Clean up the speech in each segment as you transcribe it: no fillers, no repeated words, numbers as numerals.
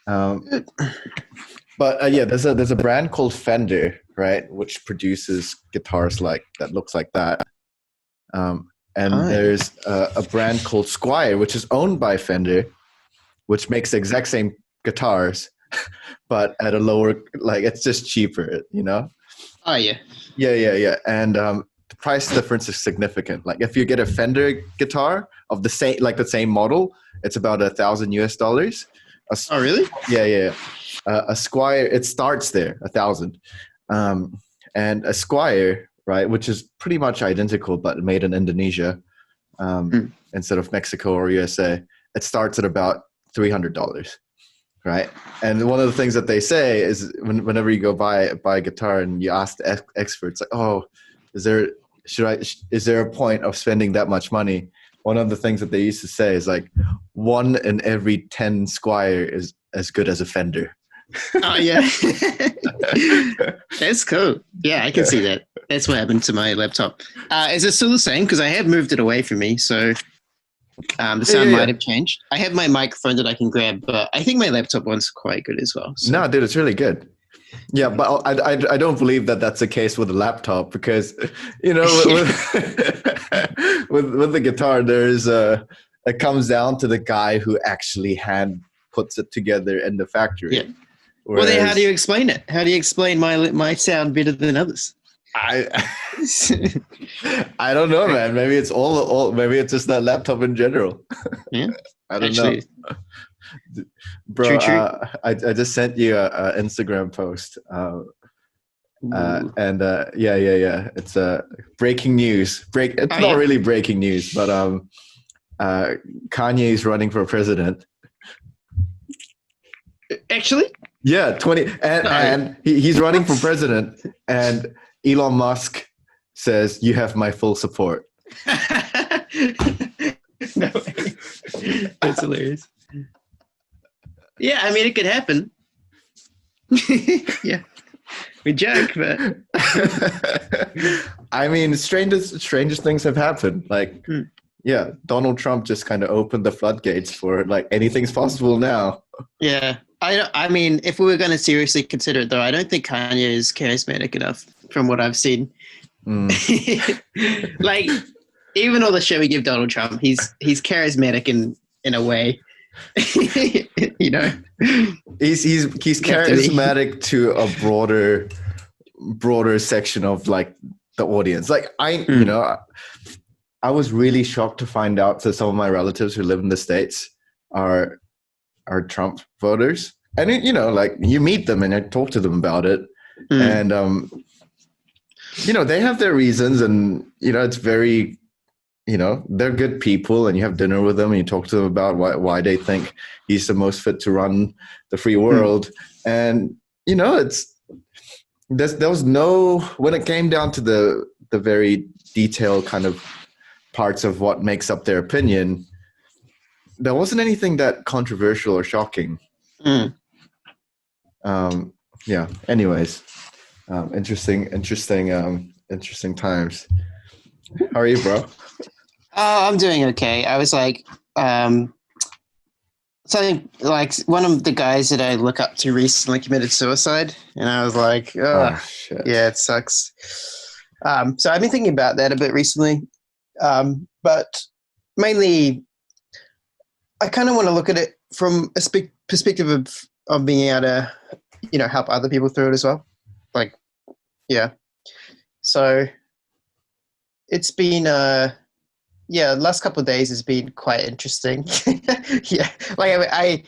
Um, but yeah, there's a brand called Fender, right, which produces guitars like that looks like that. And Oh, yeah. there's a brand called Squire, which is owned by Fender, which makes the exact same guitars, but at a lower, like it's just cheaper, you know? Oh, yeah. Yeah. And the price difference is significant. Like if you get a Fender guitar of the same model, it's about $1,000 US. A, Oh, really? yeah. A Squire, it starts there, 1,000. Um, and a Squire, right, which is pretty much identical but made in Indonesia instead of Mexico or USA, it starts at about $300, right? And one of the things that they say is whenever you go buy a guitar and you ask the experts, like, oh, is there is there a point of spending that much money? One of the things that they used to say is like 1 in every 10 Squire is as good as a Fender. Oh, yeah. That's cool. Yeah, I can see that. That's what happened to my laptop. Is it still the same? Because I have moved it away from me, so the sound might have changed. I have my microphone that I can grab, but I think my laptop one's quite good as well. So. No, dude, it's really good. Yeah, but I don't believe that that's the case with a laptop because, you know, with the guitar, there's it comes down to the guy who actually hand puts it together in the factory. Yeah. Well, then how do you explain it? How do you explain my sound better than others? I don't know, man. Maybe it's maybe it's just that laptop in general. Yeah, I don't know. Bro, true. I just sent you a Instagram post. And yeah. It's breaking news. It's not really breaking news, but Kanye is running for president. Actually? Yeah, 20 and he's running for president, and Elon Musk says you have my full support. No way. That's hilarious. Yeah, I mean it could happen. Yeah. We joke, but I mean strangest things have happened. Like yeah, Donald Trump just kind of opened the floodgates for like anything's possible now. Yeah. I mean, if we were going to seriously consider it, though, I don't think Kanye is charismatic enough from what I've seen. Like, even all the shit we give Donald Trump, he's charismatic in a way. You know, he's charismatic to a broader section of like the audience. Like you know, I was really shocked to find out that some of my relatives who live in the States are Trump voters, and you know, like you meet them and I talk to them about it, and you know, they have their reasons, and you know, it's very, you know, they're good people, and you have dinner with them and you talk to them about why they think he's the most fit to run the free world, and you know, there was no, when it came down to the very detailed kind of parts of what makes up their opinion, there wasn't anything that controversial or shocking. Yeah. Anyways, interesting times. How are you, bro? Oh, I'm doing okay. I was like, something like one of the guys that I look up to recently committed suicide, and I was like, oh shit. Yeah, it sucks. So I've been thinking about that a bit recently, but mainly, I kind of want to look at it from a perspective of being able to, you know, help other people through it as well. Like, yeah. So it's been, the last couple of days has been quite interesting. Yeah. Like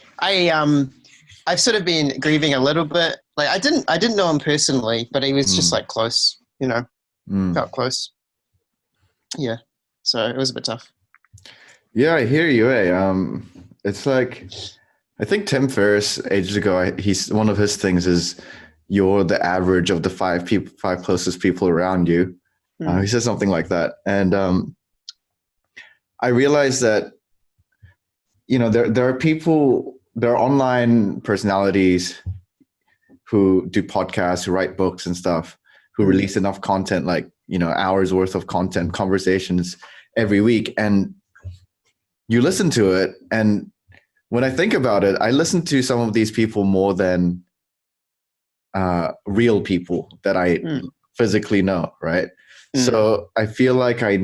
I've sort of been grieving a little bit. Like I didn't know him personally, but he was just like close, you know, felt close. Yeah. So it was a bit tough. Yeah, I hear you. It's like, I think Tim Ferriss ages ago, he's one of his things is you're the average of the five closest people around you. He says something like that, and I realized that, you know, there are online personalities who do podcasts, who write books and stuff, who release enough content, like, you know, hours worth of content, conversations every week, and you listen to it, and when I think about it, I listen to some of these people more than real people that I physically know, right? So I feel like I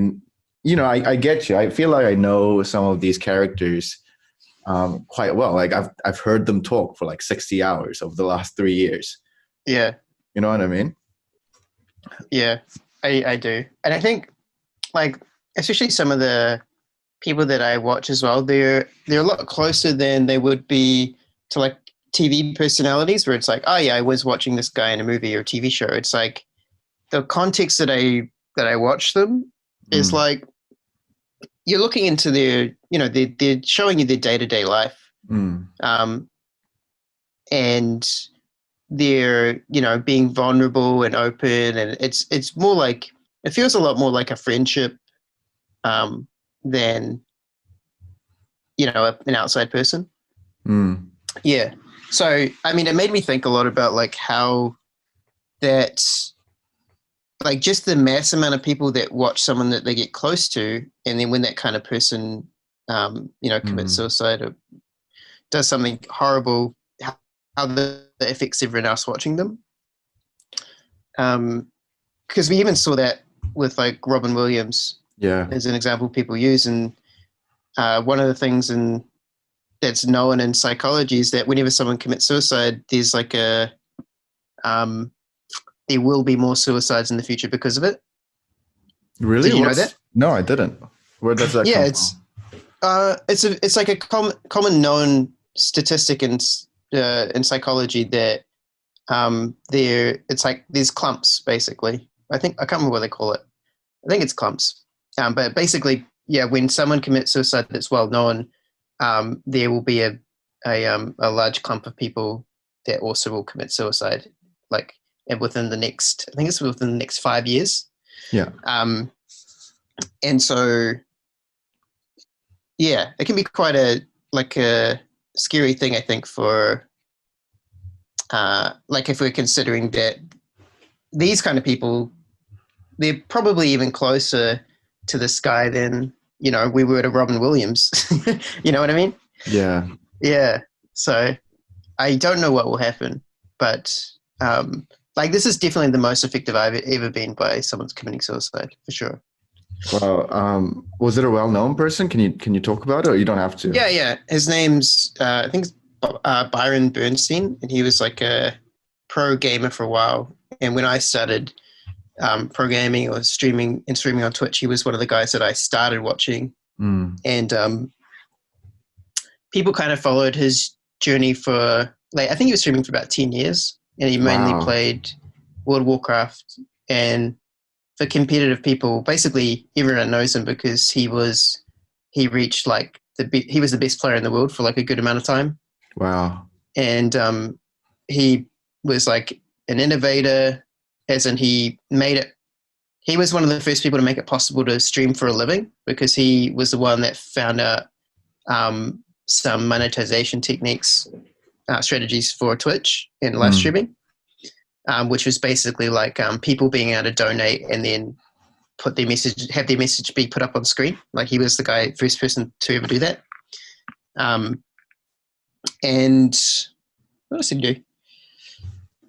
get you. I feel like I know some of these characters quite well. Like I've heard them talk for like 60 hours over the last 3 years. Yeah. You know what I mean? Yeah, I do. And I think, like, especially some of the people that I watch as well, they're a lot closer than they would be to like TV personalities, where it's like, oh yeah, I was watching this guy in a movie or a TV show. It's like the context that I watch them is like you're looking into their, they're showing you their day-to-day life, and they're being vulnerable and open, and it's more like, it feels a lot more like a friendship than an outside person. Yeah. So I mean, it made me think a lot about like how that, like, just the mass amount of people that watch someone that they get close to, and then when that kind of person commits suicide or does something horrible, how that affects everyone else watching them. Because we even saw that with like Robin Williams, as an example people use. And one of the things that's known in psychology is that whenever someone commits suicide, there's like there will be more suicides in the future because of it. Really? Did you know that? No, I didn't. Where does that come from? It's like a common known statistic in psychology that it's like these clumps, basically. I can't remember what they call it. I think it's clumps. But basically, yeah, when someone commits suicide that's well known, there will be a large clump of people that also will commit suicide, like within the next 5 years. Yeah. And so, yeah, it can be quite a scary thing, I think, for like if we're considering that these kind of people, they're probably even closer to this guy than we were to Robin Williams. You know what I mean? Yeah. Yeah. So I don't know what will happen, but like this is definitely the most effective I've ever been by someone's committing suicide, for sure. Well, was it a well-known person? Can you talk about it, or you don't have to? Yeah. His name's I think it's Byron Bernstein, and he was like a pro gamer for a while. And when I started pro gaming or streaming on Twitch, he was one of the guys that I started watching. And people kind of followed his journey for, like, I think he was streaming for about 10 years, and he mainly played World of Warcraft. And for competitive people, basically everyone knows him because he reached like he was the best player in the world for like a good amount of time. Wow. And he was like an innovator, as in he was one of the first people to make it possible to stream for a living, because he was the one that found out some monetization techniques, strategies for Twitch and live streaming, which was basically like people being able to donate and then have their message be put up on screen. Like he was the first person to ever do that. And what else did he do?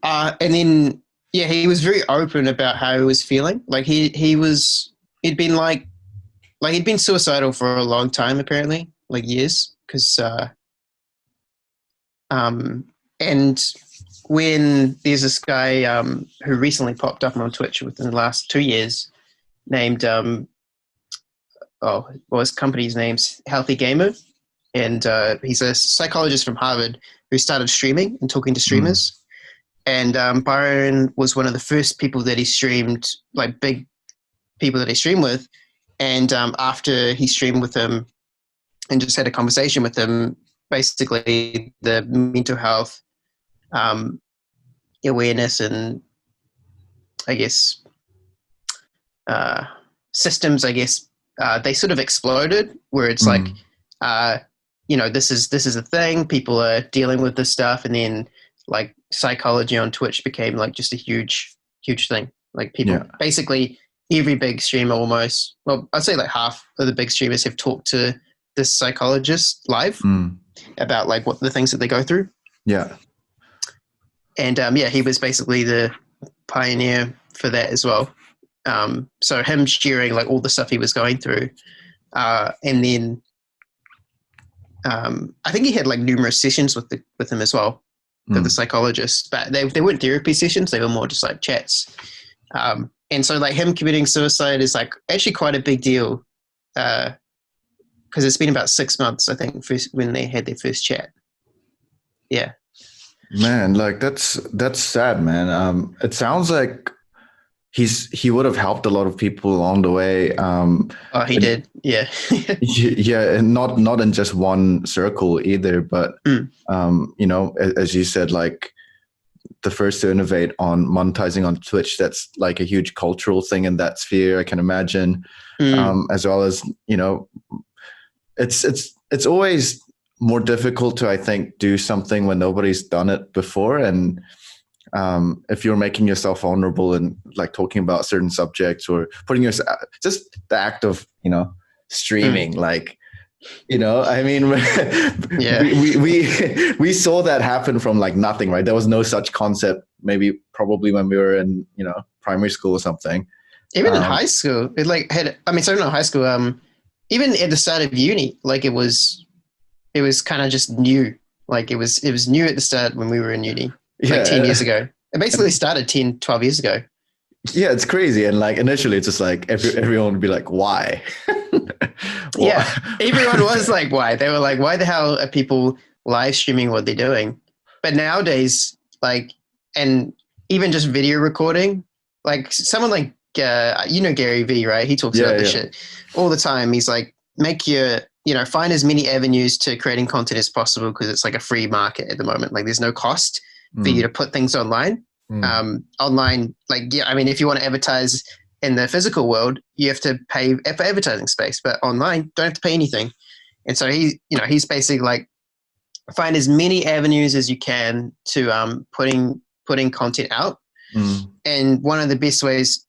And then, yeah, he was very open about how he was feeling. Like he'd been suicidal for a long time, apparently, like years. Because, and when there's this guy who recently popped up on Twitch within the last 2 years, named his company's name's Healthy Gamer, and he's a psychologist from Harvard who started streaming and talking to streamers. And Byron was one of the first people that he streamed, like big people that he streamed with. And after he streamed with him and just had a conversation with him, basically the mental health awareness and, I guess, systems, I guess, they sort of exploded, where it's like, this is a thing. People are dealing with this stuff. And then like psychology on Twitch became like just a huge, huge thing. Like people, basically every big streamer almost, well, I'd say like half of the big streamers have talked to this psychologist live. about like what the things that they go through. Yeah. And he was basically the pioneer for that as well. So him sharing like all the stuff he was going through, and then I think he had like numerous sessions with him as well, with the psychologist. But they weren't therapy sessions; they were more just like chats. And so like him committing suicide is like actually quite a big deal, because it's been about 6 months, I think, when they had their first chat. Yeah. Man, like that's sad, man. It sounds like he would have helped a lot of people along the way. He did, yeah. Yeah, and not in just one circle either, but as you said, like the first to innovate on monetizing on Twitch. That's like a huge cultural thing in that sphere, I can imagine. As well as it's always more difficult to, I think, do something when nobody's done it before. And if you're making yourself vulnerable and like talking about certain subjects or putting yourself, just the act of, streaming, like, I mean, yeah. we saw that happen from like nothing, right? There was no such concept, probably when we were in, primary school or something. Even in high school, it like had, sorry, not high school, even at the start of uni, like it was kind of just new. Like it was new at the start when we were in uni, like 10 years ago. It basically started 10, 12 years ago. Yeah, it's crazy. And like initially it's just like everyone would be like, why? Yeah, everyone was like, why? They were like, why the hell are people live streaming what they're doing? But nowadays, like, and even just video recording, like someone like, Gary Vee, right? He talks about this shit all the time. He's like, find as many avenues to creating content as possible, because it's like a free market at the moment. Like there's no cost for you to put things online. Online, like, if you want to advertise in the physical world, you have to pay for advertising space, but online, don't have to pay anything. And so he's basically like, find as many avenues as you can to putting content out. And one of the best ways,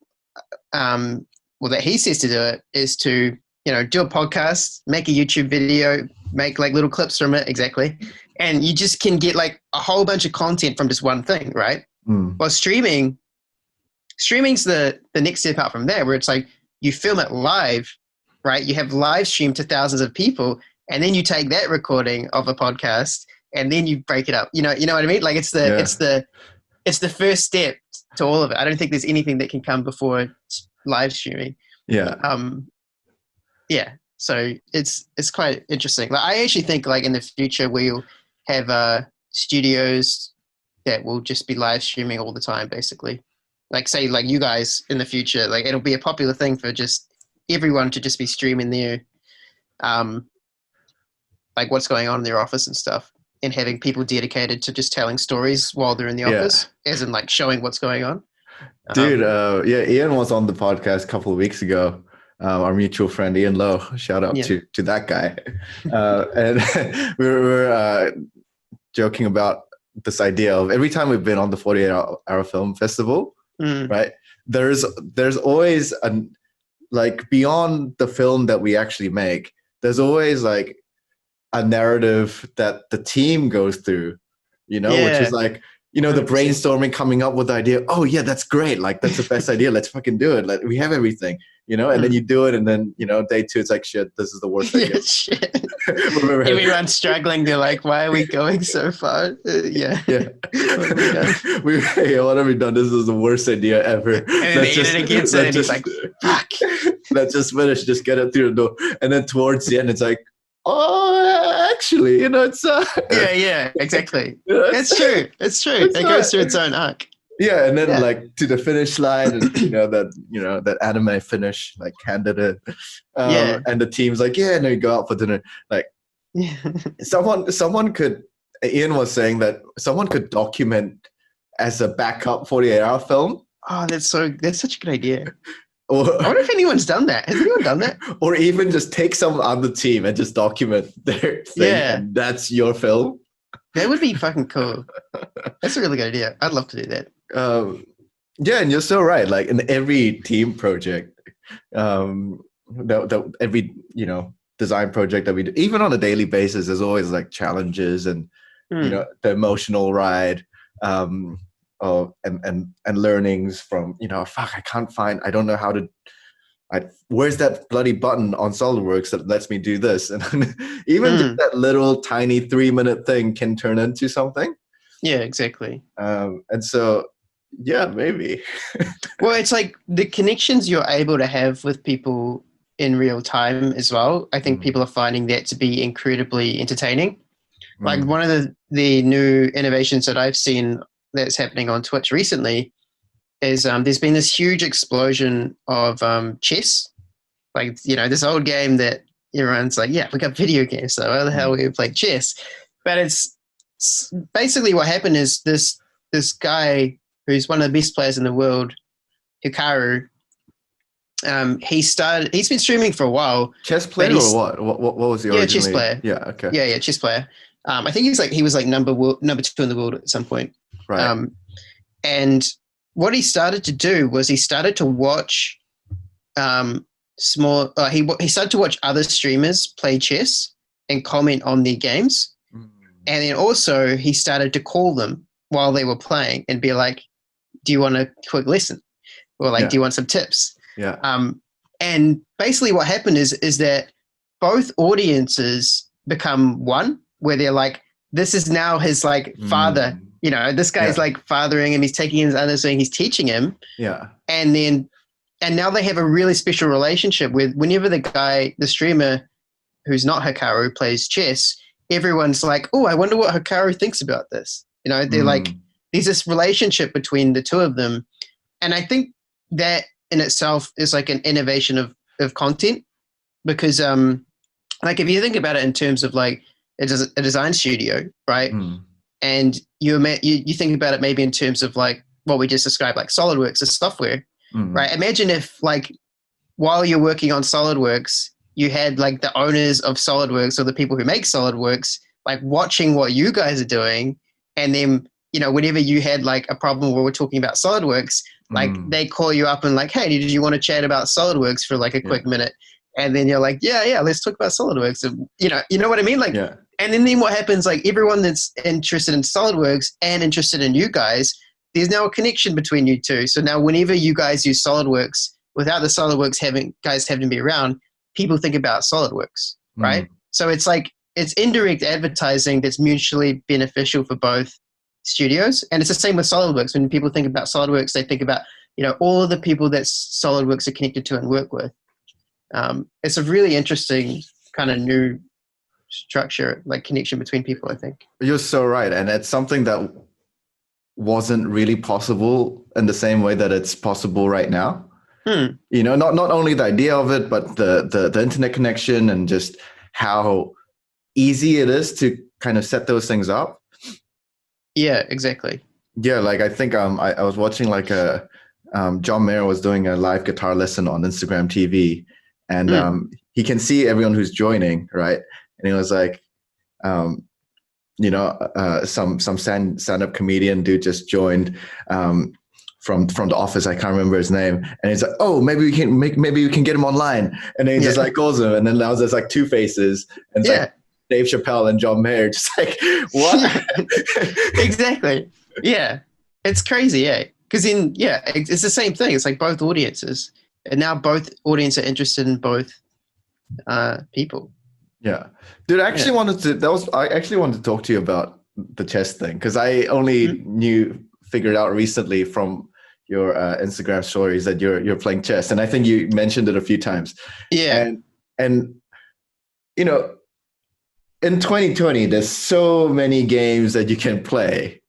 that he says to do it is to, do a podcast, make a YouTube video, make like little clips from it. Exactly. And you just can get like a whole bunch of content from just one thing, right? Well, streaming's the next step out from there, where it's like you film it live, right? You have live stream to thousands of people, and then you take that recording of a podcast and then you break it up. You know what I mean? Like it's the first step to all of it. I don't think there's anything that can come before live streaming. Yeah. Yeah. So it's quite interesting. Like I actually think like in the future we'll have studios that will just be live streaming all the time, basically. Like say like you guys in the future, like it'll be a popular thing for just everyone to just be streaming their like what's going on in their office and stuff, and having people dedicated to just telling stories while they're in the office, as in like showing what's going on. Dude, Ian was on the podcast a couple of weeks ago. Our mutual friend Ian Lowe, shout out to that guy. And we were joking about this idea of every time we've been on the 48-hour film festival, right? There's always like beyond the film that we actually make, there's always like a narrative that the team goes through, which is like, the brainstorming, coming up with the idea. Oh yeah, that's great. Like that's the best idea. Let's fucking do it. Like we have everything, and then you do it. And then, day 2, it's like, shit, this is the worst idea. Shit. Everyone's struggling. They're like, why are we going so far? Yeah. What have we done? This is the worst idea ever. And then they edit against it and it's like, fuck. Let's just finish. Just get it through the door. And then towards the end, it's like, oh, actually, it's yeah, exactly. It's true. It goes through its own arc. Yeah, and then like to the finish line, and that anime finish, like candidate, and the team's like, and then you go out for dinner. Like, someone could. Ian was saying that someone could document as a backup 48-hour film. Oh, that's such a good idea. I wonder if anyone's done that. Has anyone done that? Or even just take someone on the team and just document their thing. Yeah. And that's your film. That would be fucking cool. That's a really good idea. I'd love to do that. And you're so right. Like in every team project, the design project that we do, even on a daily basis, there's always like challenges and the emotional ride, and learnings from I don't know how to. Where's that bloody button on SolidWorks that lets me do this? And even just that little tiny 3-minute thing can turn into something. Yeah, exactly. And so, yeah, maybe. Well, it's like the connections you're able to have with people in real time as well. I think people are finding that to be incredibly entertaining. Like one of the new innovations that I've seen that's happening on Twitch recently is there's been this huge explosion of chess. Like, this old game that everyone's like, yeah, we got video games, so how the hell are we going to play chess? But it's basically what happened is this guy who's one of the best players in the world, Hikaru, he's been streaming for a while. Chess player or what? What was the originally? Yeah, chess player. Yeah, okay. Yeah, chess player. I think he was like number 2 in the world at some point. Right. And what he started to do was he started to watch he started to watch other streamers play chess and comment on their games. And then also he started to call them while they were playing and be like, do you want a quick lesson? Or like, do you want some tips? Yeah. And basically what happened is that both audiences become one, where they're like, this is now his like father, this guy's like fathering him. He's taking his understanding. He's teaching him. Yeah. And now they have a really special relationship with whenever the streamer who's not Hikaru plays chess, everyone's like, oh, I wonder what Hikaru thinks about this. They're like, there's this relationship between the two of them. And I think that in itself is like an innovation of content, because like if you think about it in terms of like a design studio, right? And you think about it maybe in terms of like what we just described, like SolidWorks as software, right? Imagine if like while you're working on SolidWorks, you had like the owners of SolidWorks or the people who make SolidWorks like watching what you guys are doing, and then whenever you had like a problem where we're talking about SolidWorks, like they call you up and like, hey, did you want to chat about SolidWorks for like a quick minute? And then you're like, yeah, let's talk about SolidWorks. And, you know what I mean? Like, and then what happens, like everyone that's interested in SolidWorks and interested in you guys, there's now a connection between you two. So now whenever you guys use SolidWorks, without the SolidWorks having to be around, people think about SolidWorks, right? So it's like, it's indirect advertising that's mutually beneficial for both studios. And it's the same with SolidWorks. When people think about SolidWorks, they think about, all of the people that SolidWorks are connected to and work with. It's a really interesting kind of new structure, like connection between people, I think. You're so right. And it's something that wasn't really possible in the same way that it's possible right now. Not only the idea of it, but the internet connection and just how easy it is to kind of set those things up. Yeah, exactly. Yeah, like I think I was watching like John Mayer was doing a live guitar lesson on Instagram TV, and he can see everyone who's joining, right? And he was like, some stand-up comedian dude just joined from The Office. I can't remember his name, and he's like, oh, maybe we can get him online. And then he just like calls him, and then now there's like two faces, and it's like Dave Chappelle and John Mayer, just like what? Exactly. Yeah, it's crazy. Yeah, because it's the same thing. It's like both audiences, and now both audiences are interested in both people. Yeah, dude. I actually wanted to talk to you about the chess thing, because I only figured out recently from your Instagram stories that you're playing chess, and I think you mentioned it a few times. Yeah, and in 2020, there's so many games that you can play.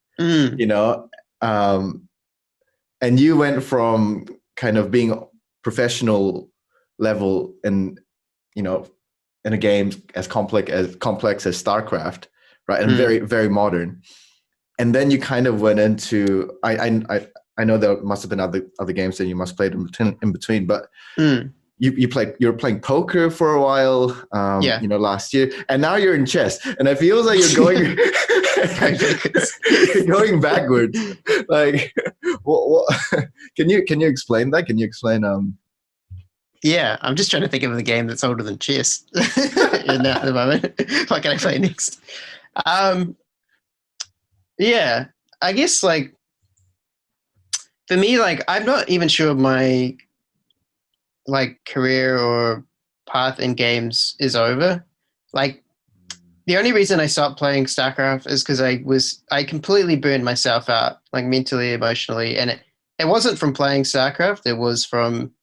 And you went from kind of being professional level in a game as complex as StarCraft, right? And very, very modern. And then you kind of went into I know there must have been other games that you must play in between, but you were playing poker for a while, last year, and now you're in chess, and it feels like you're going you're going backwards. Like, what can you explain that? Can you explain Yeah, I'm just trying to think of the game that's older than chess at the moment. What can I play next? Yeah, I guess like for me, like I'm not even sure my like career or path in games is over. Like the only reason I stopped playing StarCraft is because I completely burned myself out, like mentally, emotionally, and it wasn't from playing StarCraft. It was from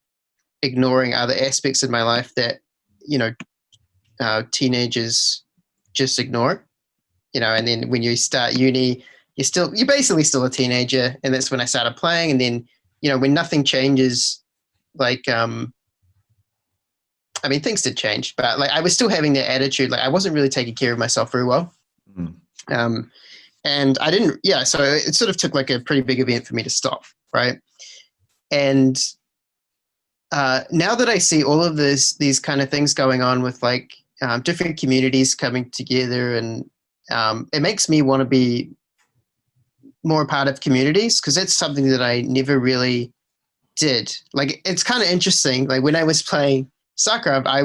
ignoring other aspects of my life that teenagers just ignore. And then when you start uni, you're basically still a teenager, and that's when I started playing. And then when nothing changes, like I mean, things did change, but like I was still having that attitude. Like I wasn't really taking care of myself very well. And I didn't, so it sort of took like a pretty big event for me to stop. Right. And now that I see all of these kind of things going on with like different communities coming together, and it makes me want to be more a part of communities, because that's something that I never really did. Like it's kind of interesting. Like when I was playing StarCraft, I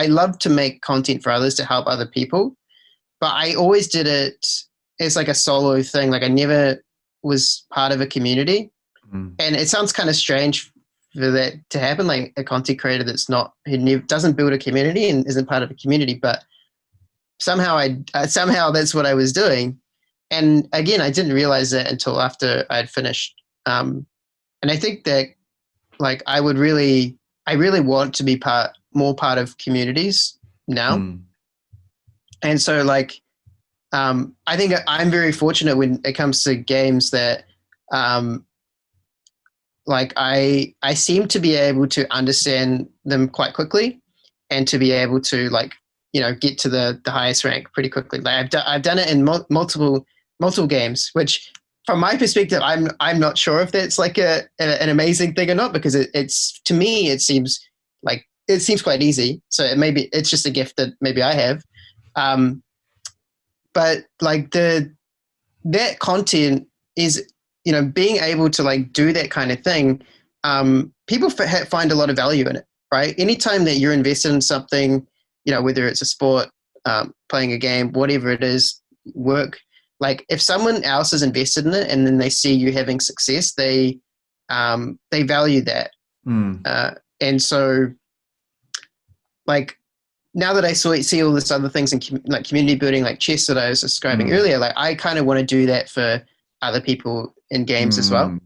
loved to make content for others to help other people, but I always did it as like a solo thing. Like I never was part of a community, and it sounds kind of strange for that to happen. Like a content creator who doesn't build a community and isn't part of a community, but somehow somehow that's what I was doing. And again, I didn't realize that until after I had finished. And I think that like I really want to be more part of communities now. And so like, I think I'm very fortunate when it comes to games that, like I seem to be able to understand them quite quickly, and to be able to like, get to the highest rank pretty quickly. Like I've done it in multiple games, which from my perspective, I'm not sure if that's like an amazing thing or not, because it's to me it seems quite easy. So it's just a gift that maybe I have. But like that content is, being able to like do that kind of thing. People find a lot of value in it, right? Anytime that you're invested in something, whether it's a sport, playing a game, whatever it is, work. Like if someone else is invested in it and then they see you having success, they value that. And so like now that I see all this other things in like community building, like chess that I was describing earlier, like I kind of want to do that for other people in games as well.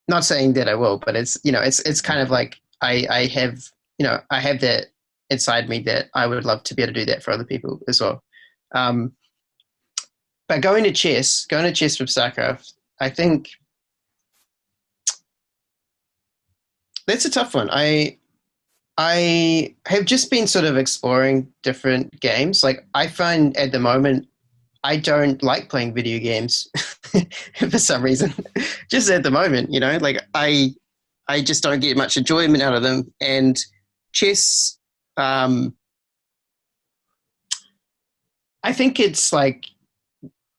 Not saying that I will, but it's, it's kind of like I have that inside me that I would love to be able to do that for other people as well. But going to chess from StarCraft, I think that's a tough one. I have just been sort of exploring different games. Like I find at the moment, I don't like playing video games for some reason. Just at the moment, like I just don't get much enjoyment out of them. And chess, I think it's like,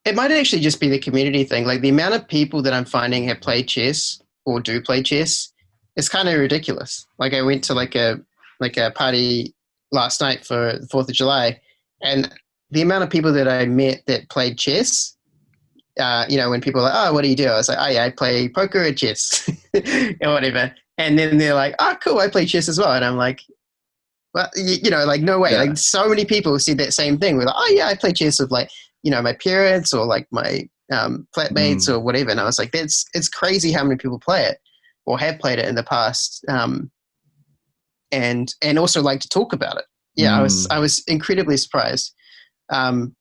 it might actually just be the community thing. Like the amount of people that I'm finding have played chess or do play chess is kind of ridiculous. Like I went to like a party last night for the 4th of July, and the amount of people that I met that played chess, when people are like, oh, what do you do? I was like, oh yeah, I play poker or chess or whatever. And then they're like, oh cool, I play chess as well. And I'm like, well, like no way. Yeah. Like so many people said that same thing. We're like, oh yeah, I play chess with like, my parents or like my flatmates or whatever. And I was like, it's crazy how many people play it or have played it in the past. And also like to talk about it. Yeah, I was incredibly surprised. And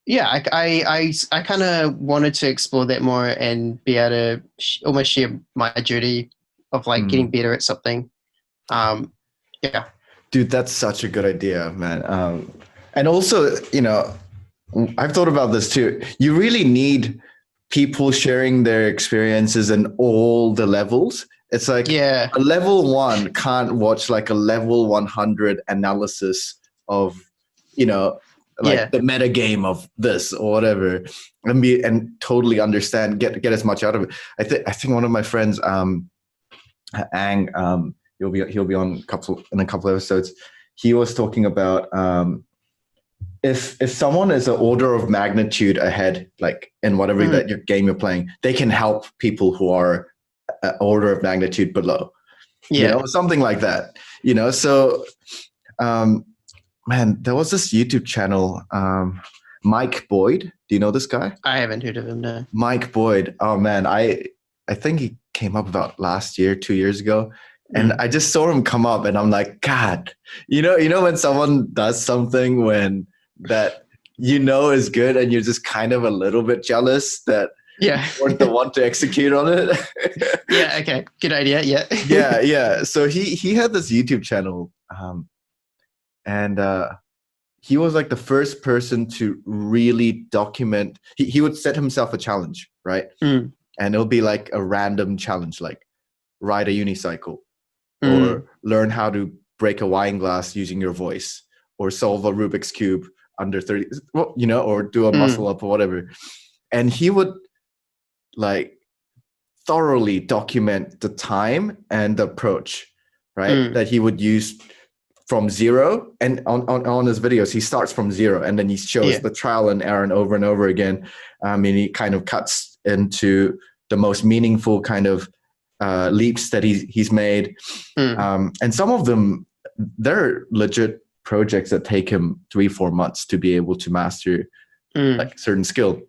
yeah, I kind of wanted to explore that more and be able to almost share my duty of like getting better at something. Yeah. Dude, that's such a good idea, man. And also, I've thought about this too. You really need people sharing their experiences in all the levels. It's like a level 1 can't watch like a level 100 analysis of, like the meta game of this or whatever, and totally understand, get as much out of it. I think one of my friends, Ang, he'll be on in a couple of episodes. He was talking about if someone is an order of magnitude ahead, like in whatever that your game you're playing, they can help people who are an order of magnitude below. You know, something like that. You know, so man, there was this YouTube channel, Mike Boyd. Do you know this guy? I haven't heard of him, no. Mike Boyd. Oh man, I think he came up about last year, 2 years ago. And I just saw him come up and I'm like, God, you know when someone does something that is good and you're just kind of a little bit jealous that you weren't the one to execute on it. Yeah, okay. Good idea, yeah. Yeah. So he had this YouTube channel, and he was like the first person to really document. He would set himself a challenge, right? And it'll be like a random challenge, like ride a unicycle, or learn how to break a wine glass using your voice, or solve a Rubik's Cube under 30, or do a muscle up or whatever. And he would like thoroughly document the time and the approach, right? That he would use from zero. And on his videos, he starts from zero and then he shows the trial and error and over again. And he kind of cuts into the most meaningful kind of leaps that he's made. And some of them, they're legit projects that take him 3-4 months to be able to master like certain skill.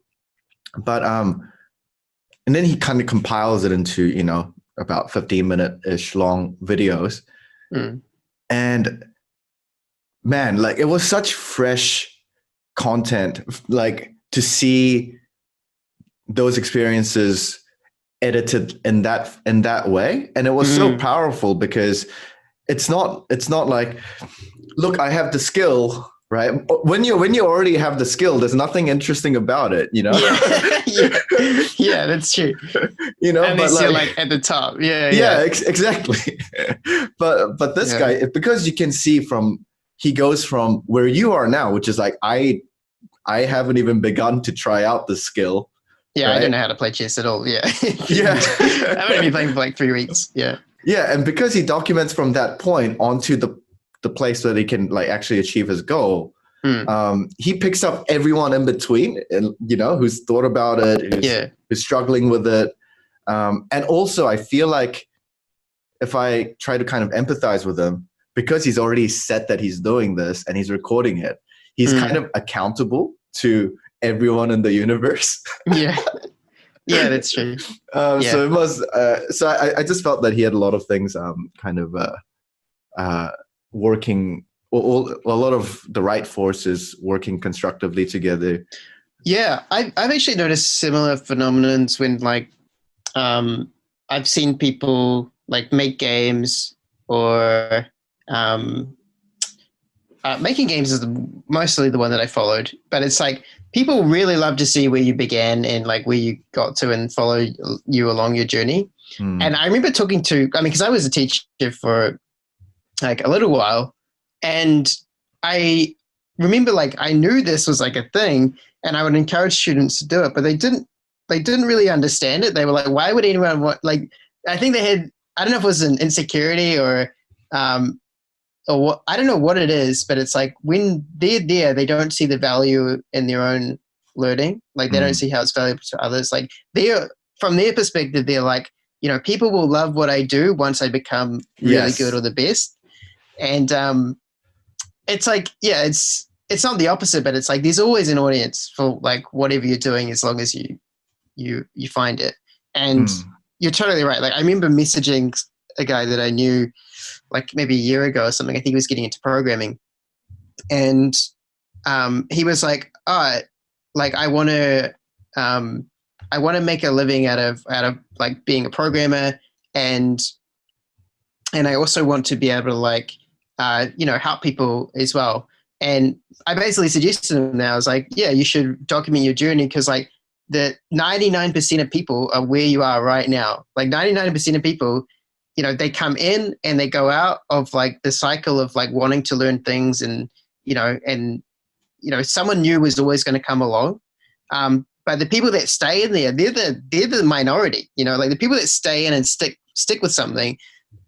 But and then he kind of compiles it into about 15-minute-ish long videos. And man, like it was such fresh content, like to see those experiences edited in that way. And it was so powerful because it's not like, look, I have the skill, right? When you already have the skill, there's nothing interesting about it, Yeah, that's true. At least you're like at the top. Exactly. But this guy, because you can see he goes from where you are now, which is like I haven't even begun to try out the skill. Yeah, right? I don't know how to play chess at all. Yeah. Yeah. I've only been playing for like 3 weeks. Yeah. Yeah, and because he documents from that point onto the place where he can like actually achieve his goal, he picks up everyone in between, and who's thought about it, who's struggling with it, and also I feel like if I try to kind of empathize with him, because he's already said that he's doing this and he's recording it, he's kind of accountable to everyone in the universe. Yeah, that's true. So it was. So I just felt that he had a lot of things, kind of working. A lot of the right forces working constructively together. Yeah, I've actually noticed similar phenomenons when like I've seen people like make games or making games is mostly the one that I followed, but it's like people really love to see where you began and like where you got to and follow you along your journey. And I remember talking to, because I was a teacher for like a little while, and I remember like I knew this was like a thing and I would encourage students to do it, but they didn't really understand it. They were like, why would anyone want, like, I think they had, I don't know if it was an insecurity or what, I don't know what it is, but it's like when they're there, they don't see the value in their own learning. Like they don't see how it's valuable to others. Like from their perspective, they're like, people will love what I do once I become really good or the best. And it's like, it's not the opposite, but it's like there's always an audience for like whatever you're doing as long as you find it. And you're totally right. Like I remember messaging a guy that I knew like maybe a year ago or something. I think he was getting into programming, and he was like, like I want to make a living out of like being a programmer, and I also want to be able to like help people as well. And I basically suggested to him now, I was like, yeah, you should document your journey, because like the 99% of people are where you are right now. Like 99% of people, they come in and they go out of like the cycle of like wanting to learn things and someone new is always going to come along. But the people that stay in there, they're the minority. Like the people that stay in and stick with something,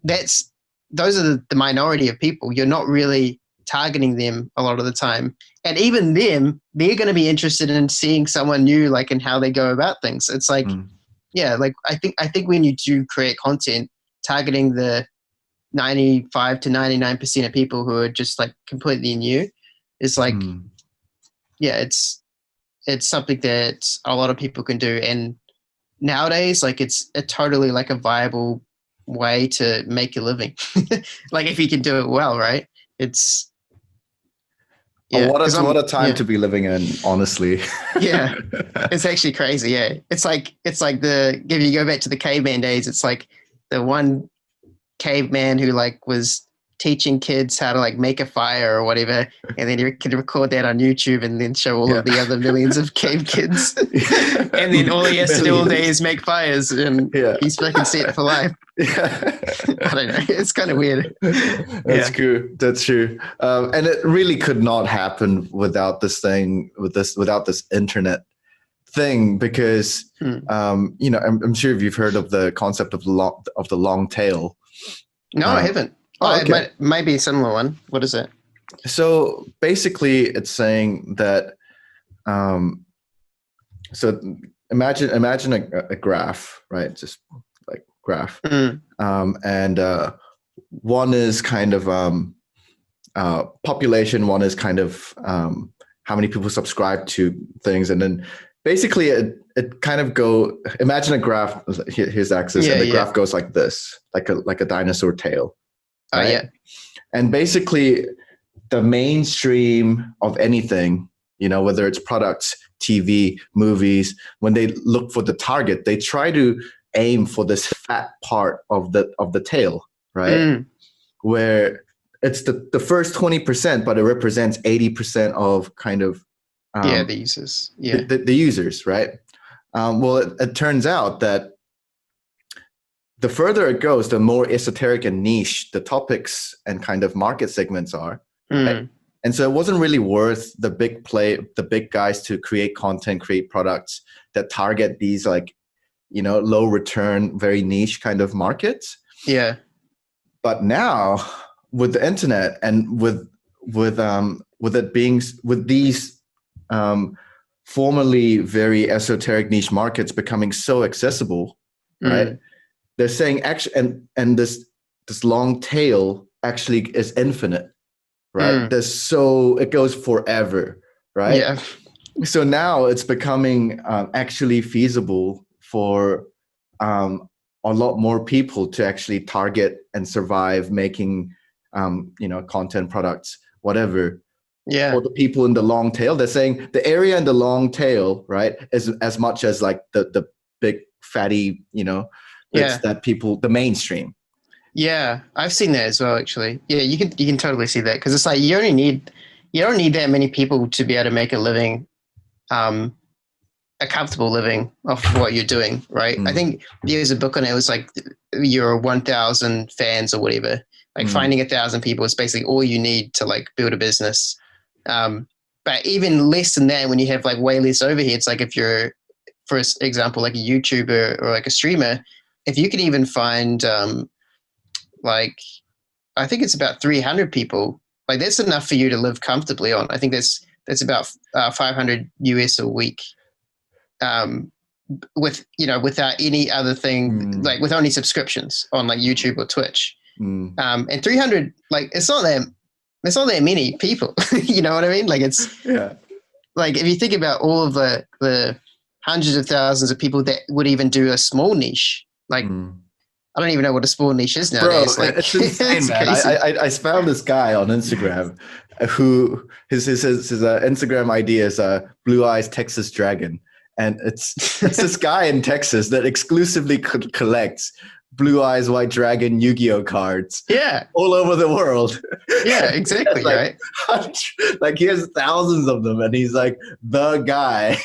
those are the minority of people. You're not really targeting them a lot of the time. And even them, they're going to be interested in seeing someone new, like, and how they go about things. It's like, like I think when you do create content, targeting the 95 to 99% of people who are just like completely new is like, it's something that a lot of people can do. And nowadays, like, it's a totally like a viable way to make a living. Like if you can do it well, right? It's what a time to be living in, honestly. Yeah, it's actually crazy. Yeah, it's like if you go back to the caveman days, it's like the one caveman who like was teaching kids how to like make a fire or whatever, and then you can record that on YouTube and then show all of the other millions of cave kids. And then all he has to do all day is make fires, and he's fucking set for life. I don't know. It's kind of weird. That's true. That's true. And it really could not happen without this thing, without this internet thing, because I'm sure you've heard of the concept of the long tail. No, I haven't. Okay. Might be a similar one. What is it? So basically, it's saying that. So imagine a graph, right? Just like graph, and one is kind of population. One is kind of how many people subscribe to things, and then basically it kind of go. Imagine a graph. Here's the axis, and the graph goes like this, like a dinosaur tail. Right? And basically the mainstream of anything, whether it's products, TV, movies, when they look for the target, they try to aim for this fat part of the tail, right? Where it's the first 20%, but it represents 80% of kind of the users. The users, right? Well, it turns out that the further it goes, the more esoteric and niche the topics and kind of market segments are. Right? And so it wasn't really worth the big guys to create content, create products that target these like, low return, very niche kind of markets. Yeah. But now with the internet and with these formerly very esoteric niche markets becoming so accessible, right? They're saying actually, and this long tail actually is infinite, right? It goes forever, right? Yeah. So now it's becoming actually feasible for a lot more people to actually target and survive making, content, products, whatever. Yeah. For the people in the long tail, they're saying the area in the long tail, right, is as much as like the big fatty, it's that people, the mainstream. Yeah, I've seen that as well, actually. Yeah, you can totally see that, because it's like you don't need that many people to be able to make a living, a comfortable living off what you're doing, right? I think there's a book on it. It was like your 1,000 fans or whatever. Like finding 1,000 people is basically all you need to like build a business. But even less than that, when you have like way less overheads, like if you're, for example, like a YouTuber or like a streamer, if you can even find like, I think it's about 300 people, like that's enough for you to live comfortably on. I think that's about 500 US a week, without any other thing, like with only subscriptions on like YouTube or Twitch. And 300, like it's not that many people. You know what I mean? Like it's like if you think about all of the hundreds of thousands of people that would even do a small niche, like I don't even know what a small niche is nowadays. Bro, like, it's insane, man. I found this guy on Instagram who his Instagram ID is Blue Eyes Texas Dragon, and it's this guy in Texas that exclusively collects Blue Eyes White Dragon Yu-Gi-Oh cards. Yeah, all over the world. Yeah, exactly. Like, right? Like he has thousands of them, and he's like the guy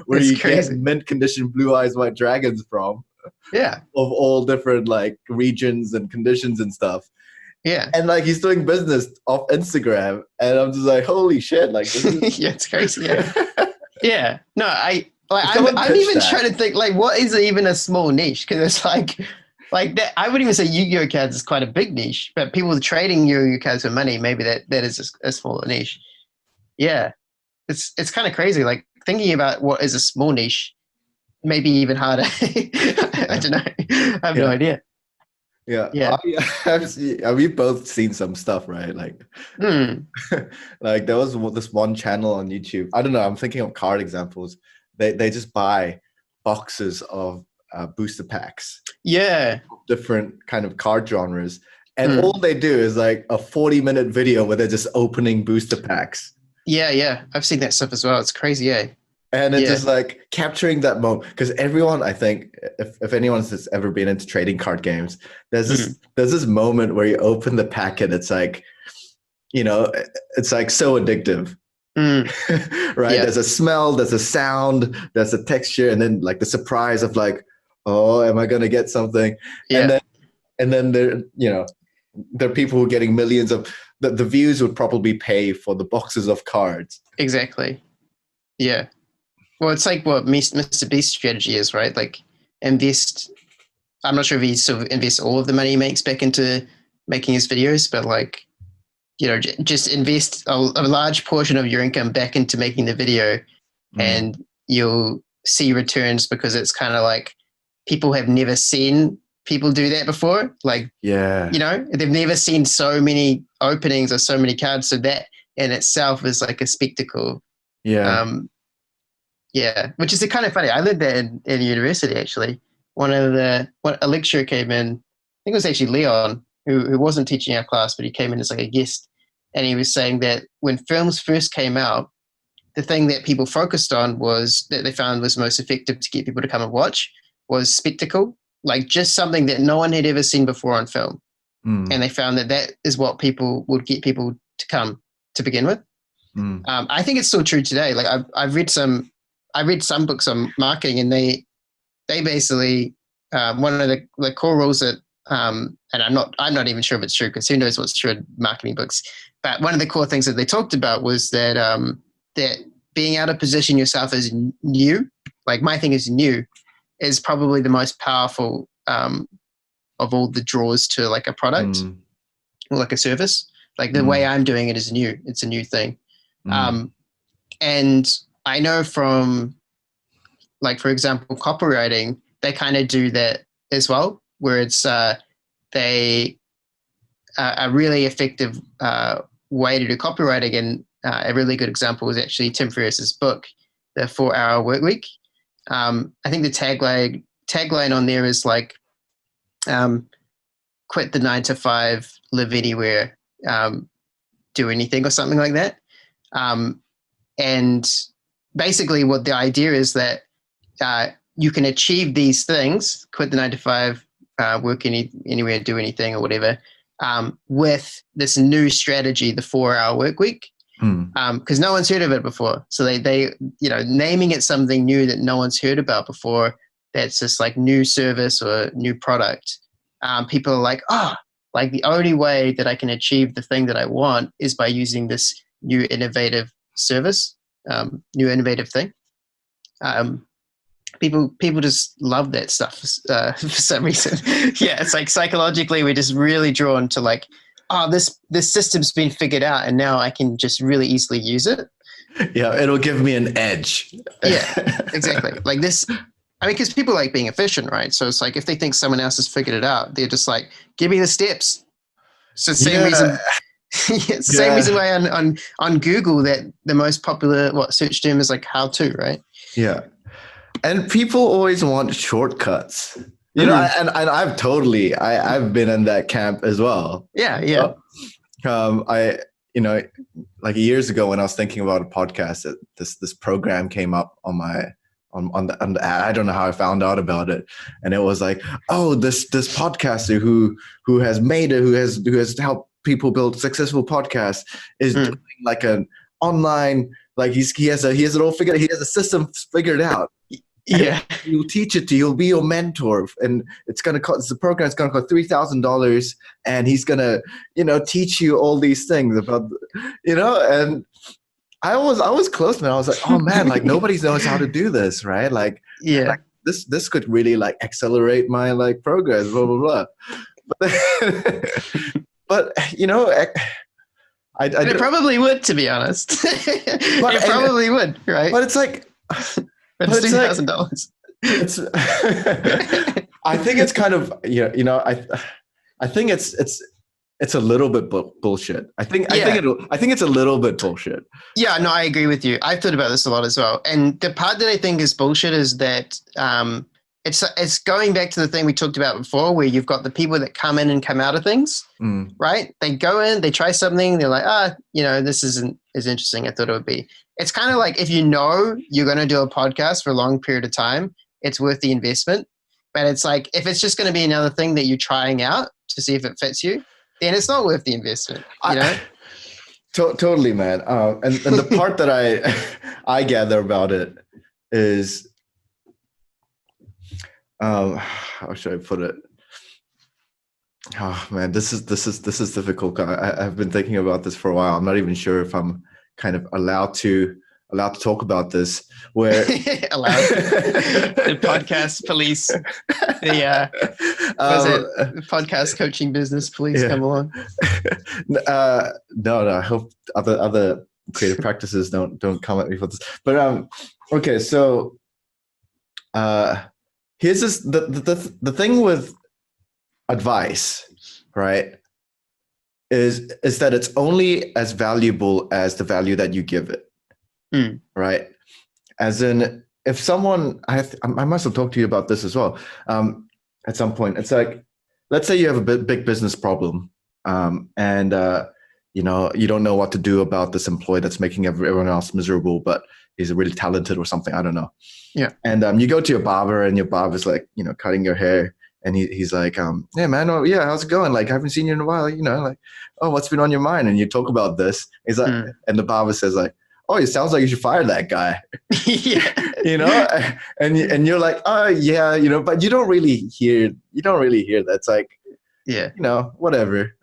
where you get mint condition Blue Eyes White Dragons from. Yeah, of all different like regions and conditions and stuff. Yeah. And like he's doing business off Instagram, and I'm just like, holy shit! Like, this is Yeah, it's crazy. Yeah. Yeah. No, someone I'm pitched even that. trying to think like what is even a small niche? Because it's like that. I wouldn't even say Yu-Gi-Oh cards is quite a big niche, but people trading Yu-Gi-Oh cards for money, maybe that is a small niche. Yeah, it's kind of crazy. Like thinking about what is a small niche, maybe even harder. I don't know. I have no idea. Yeah, Yeah. we've both seen some stuff, right? Like, like there was this one channel on YouTube. I don't know. I'm thinking of card examples. They just buy boxes of booster packs, Yeah. different kind of card genres, and all they do is like a 40-minute video where they're just opening booster packs. Yeah, yeah. I've seen that stuff as well. It's crazy, eh? And it's just like capturing that moment, because everyone, I think, if anyone's ever been into trading card games, there's this moment where you open the packet. It's like, it's like so addictive, right? There's a smell, there's a sound, there's a texture, and then like the surprise of like, oh, am I gonna get something? Yeah. And then there are people who are getting millions of the views would probably pay for the boxes of cards. Exactly. Yeah. Well, it's like what Mr. Beast's strategy is, right? Like invest. I'm not sure if he sort of invests all of the money he makes back into making his videos, but like, just invest a large portion of your income back into making the video, and you'll see returns, because it's kind of like people have never seen people do that before. Like, they've never seen so many openings or so many cards. So that in itself is like a spectacle. Yeah. Yeah, which is kind of funny. I learned that in university, actually. A lecturer came in, I think it was actually Leon, who wasn't teaching our class, but he came in as like a guest. And he was saying that when films first came out, the thing that people focused on was that they found was most effective to get people to come and watch was spectacle, like just something that no one had ever seen before on film. And they found that is what people would get people to come to begin with. I think it's still true today. Like I read some books on marketing, and they basically one of the core rules that and I'm not even sure if it's true, because who knows what's true in marketing books. But one of the core things that they talked about was that that being able to position yourself as new, like my thing is new, is probably the most powerful of all the draws to like a product or like a service. Like the way I'm doing it is new. It's a new thing. And I know from, like, for example, copywriting, they kind of do that as well, where it's a really effective way to do copywriting. And a really good example is actually Tim Ferriss's book, The 4-Hour Workweek. I think the tagline on there is like, quit the 9 to 5, live anywhere, do anything, or something like that. And basically what the idea is that you can achieve these things, quit the 9 to 5, work anywhere, do anything or whatever, with this new strategy, the 4-Hour Workweek, because no one's heard of it before. So they naming it something new that no one's heard about before, that's just like new service or new product. People are like, like the only way that I can achieve the thing that I want is by using this new innovative service, new innovative thing. People just love that stuff for some reason. Yeah, it's like psychologically we're just really drawn to like, this system's been figured out, and now I can just really easily use it. Yeah, it'll give me an edge. Yeah, exactly. Like this. I mean, because people like being efficient, right? So it's like if they think someone else has figured it out, they're just like, give me the steps. So the same reason. It's the same reason why on Google that the most popular search term is like how to, right? Yeah. And people always want shortcuts. And I've been in that camp as well. Yeah. I like years ago when I was thinking about a podcast, this program came up on my on the I don't know how I found out about it, and it was like, this podcaster who has made it, who has helped people build successful podcasts, is doing like an online, like he has it all figured. He has a system figured out. Yeah. He'll teach it to you. He'll be your mentor, and it's gonna cost the program. It's gonna cost $3,000, and he's gonna, teach you all these things about, And I was close, man. I was like, oh man, like nobody knows how to do this, right? Like, Yeah. like this could really like accelerate my like progress, blah blah blah. But it probably would, to be honest. It probably would, right? But it's like, but it's $2,000. It's. I think it's kind of I think it's a little bit bullshit. I think it's a little bit bullshit. Yeah, no, I agree with you. I've thought about this a lot as well. And the part that I think is bullshit is that it's going back to the thing we talked about before, where you've got the people that come in and come out of things, right? They go in, they try something, they're like, this isn't as interesting as I thought it would be. It's kind of like if you're going to do a podcast for a long period of time, it's worth the investment. But it's like, if it's just going to be another thing that you're trying out to see if it fits you, then it's not worth the investment, Totally, man. And the part that I gather about it is, how should I put it? Oh man, this is difficult. I've been thinking about this for a while. I'm not even sure if I'm kind of allowed to talk about this. Where allowed the podcast police, the podcast coaching business police come along. No. I hope other creative practices don't come at me for this. But okay, so here's this, the thing with advice, right? Is that it's only as valuable as the value that you give it, right? As in, if someone, I must have talked to you about this as well. At some point, it's like, let's say you have a big business problem, and you don't know what to do about this employee that's making everyone else miserable, but he's really talented or something. I don't know. Yeah. And you go to your barber, and your barber's like, cutting your hair. And he's like, hey man, how's it going? Like, I haven't seen you in a while, like, oh, what's been on your mind? And you talk about this. He's like, and the barber says like, oh, it sounds like you should fire that guy. Yeah. And you're like, oh yeah, but you don't really hear that. It's like, whatever.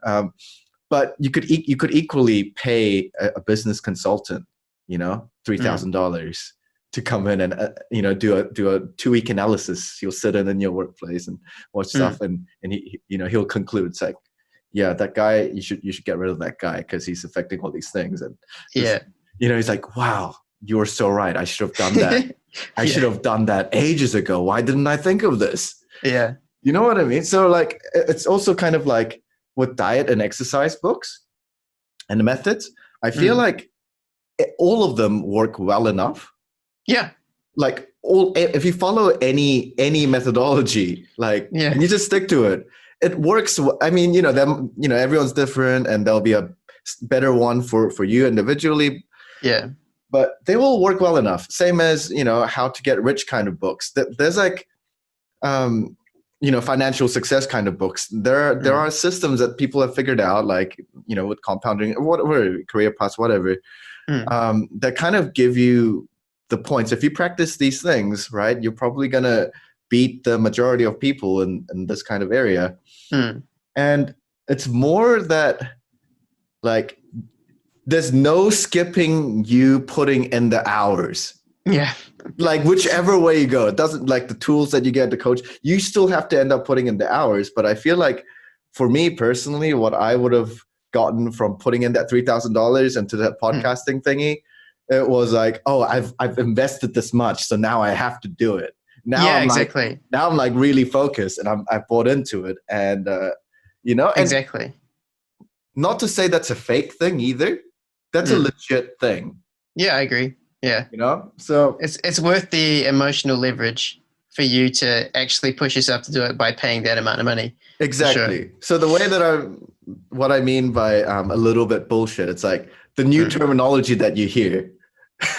But you could equally pay a business consultant, $3,000 to come in and do a 2-week analysis. He'll sit in your workplace and watch stuff, and he he'll conclude, it's like, yeah, that guy, you should get rid of that guy because he's affecting all these things. And he's like, wow, you were so right. I should have done that. I should have done that ages ago. Why didn't I think of this? Yeah, you know what I mean. So like, it's also kind of like with diet and exercise books and the methods. I feel like all of them work well enough. Yeah. Like if you follow any methodology, like, and you just stick to it, it works. I mean, everyone's different, and there'll be a better one for you individually. Yeah. But they will work well enough. Same as, how to get rich kind of books. There's like, financial success kind of books. There are systems that people have figured out, like, with compounding, whatever, career paths, whatever, that kind of give you the points. If you practice these things, right, you're probably going to beat the majority of people in this kind of area. And it's more that, like, there's no skipping you putting in the hours. Yeah. Like, whichever way you go, it doesn't, like, the tools that you get to coach, you still have to end up putting in the hours. But I feel like, for me personally, what I would have gotten from putting in that $3,000 into that podcasting thingy, it was like, oh, I've invested this much, so now I have to do it. Now I'm like really focused, and I've bought into it, and exactly. Not to say that's a fake thing either. That's a legit thing. Yeah, I agree. Yeah. So it's worth the emotional leverage for you to actually push yourself to do it by paying that amount of money. Exactly. Sure. So the way that what I mean by a little bit bullshit, it's like the new terminology that you hear.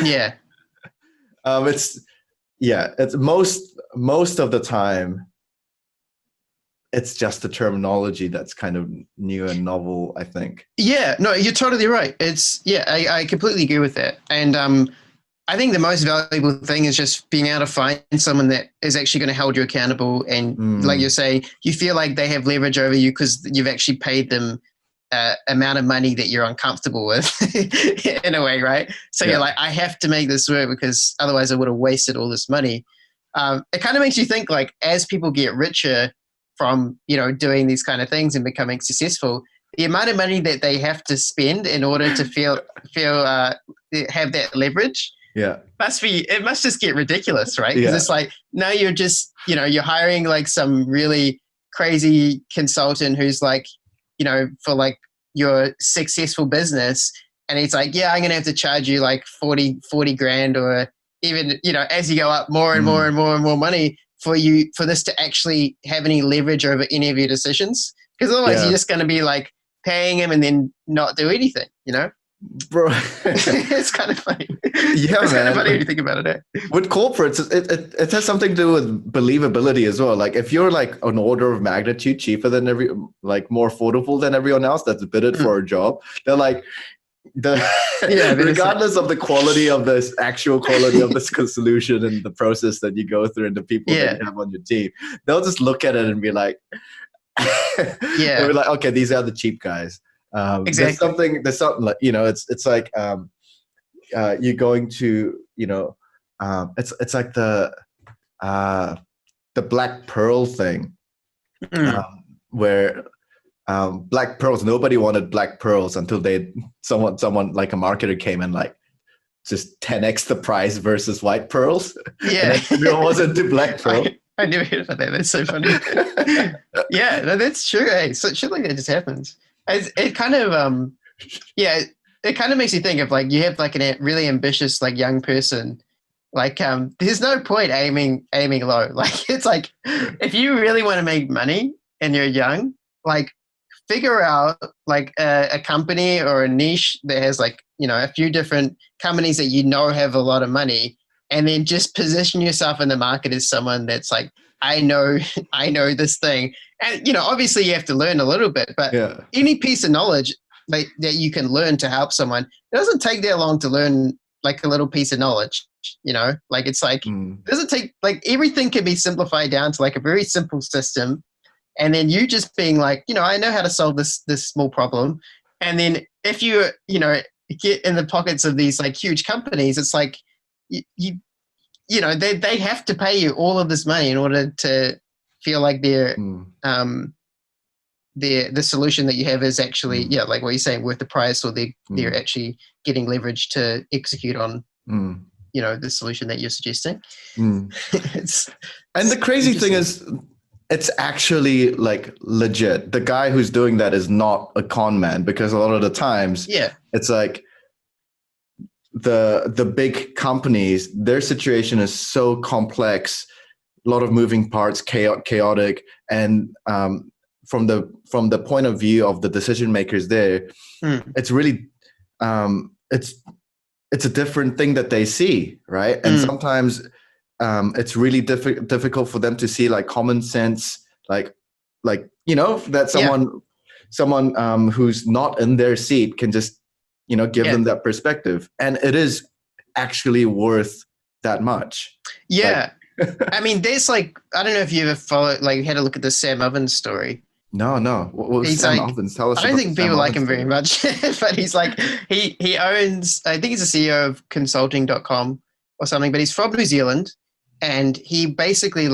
Yeah. It's most of the time, it's just the terminology that's kind of new and novel, I think. Yeah, no, you're totally right. I completely agree with that. And I think the most valuable thing is just being able to find someone that is actually going to hold you accountable. And like you're saying, you feel like they have leverage over you because you've actually paid them amount of money that you're uncomfortable with in a way, right? So you're like, I have to make this work because otherwise I would have wasted all this money. It kind of makes you think like as people get richer from, doing these kind of things and becoming successful, the amount of money that they have to spend in order to have that leverage. Yeah. It must just get ridiculous, right? Because it's like, now you're just, you're hiring like some really crazy consultant who's like, for like your successful business. And he's like, I'm going to have to charge you like 40 grand or even, as you go up more and more and more and more money for this to actually have any leverage over any of your decisions. Because otherwise you're just going to be like paying him and then not do anything, Bro, it's kind of funny. Yeah, it's man. kind of funny when you think about it. With corporates, it has something to do with believability as well. Like if you're like an order of magnitude cheaper than more affordable than everyone else that's bidded for a job, they're like regardless of the quality of this actual quality of this solution and the process that you go through and the people that you have on your team, they'll just look at it and be like, they'll be like, okay, these are the cheap guys. Exactly. There's something like, it's like you're going to, it's like the black pearl thing, where black pearls, nobody wanted black pearls until someone like a marketer came and like just 10x the price versus white pearls. Yeah. And everyone was into black pearl. I never heard of that. That's so funny. Yeah, no, that's true. Hey, so shit like that just happens. It kind of it kind of makes you think of like you have like a really ambitious like young person, like there's no point aiming low. Like it's like if you really want to make money and you're young, like figure out like a company or a niche that has like a few different companies that have a lot of money, and then just position yourself in the market as someone that's like, I know this thing. And, obviously you have to learn a little bit, but any piece of knowledge that you can learn to help someone, it doesn't take that long to learn like a little piece of knowledge, like it's like, it doesn't take, like everything can be simplified down to like a very simple system. And then you just being like, I know how to solve this small problem. And then if you, get in the pockets of these like huge companies, it's like, they have to pay you all of this money in order to feel like the solution that you have is actually like what you're saying, worth the price, or they're actually getting leverage to execute on the solution that you're suggesting. And the crazy thing is, it's actually like legit. The guy who's doing that is not a con man, because a lot of the times it's like the big companies, their situation is so complex, a lot of moving parts, chaotic, and from the point of view of the decision makers there, it's really it's a different thing that they see, right? And sometimes it's really difficult for them to see like common sense, like that someone who's not in their seat can just give them that perspective, and it is actually worth that much. I mean, there's like, I don't know if you ever had a look at the Sam Ovens story. No. What was Sam Ovens? Tell us. I don't think people like him very much, but he's like, he owns, I think he's the CEO of consulting.com or something, but he's from New Zealand, and he basically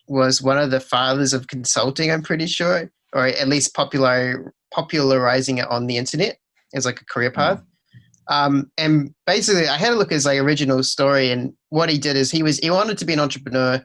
was one of the fathers of consulting, I'm pretty sure, or at least popularizing it on the internet as like a career path. And basically I had a look at his like original story, and what he did is he wanted to be an entrepreneur.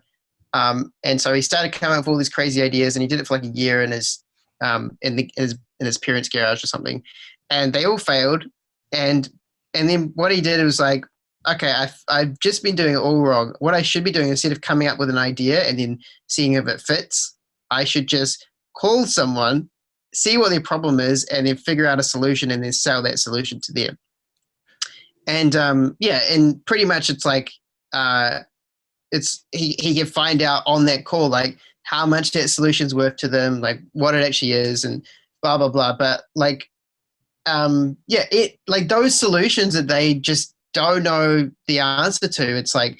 And so he started coming up with all these crazy ideas, and he did it for like a year in his parents' garage or something, and they all failed. And then what he did was like, okay, I've just been doing it all wrong. What I should be doing, instead of coming up with an idea and then seeing if it fits, I should just call someone, see what their problem is, and then figure out a solution and then sell that solution to them. And and pretty much it's like he can find out on that call like how much that solution's worth to them, like what it actually is, and blah blah blah. But like yeah, it like those solutions that they just don't know the answer to. It's like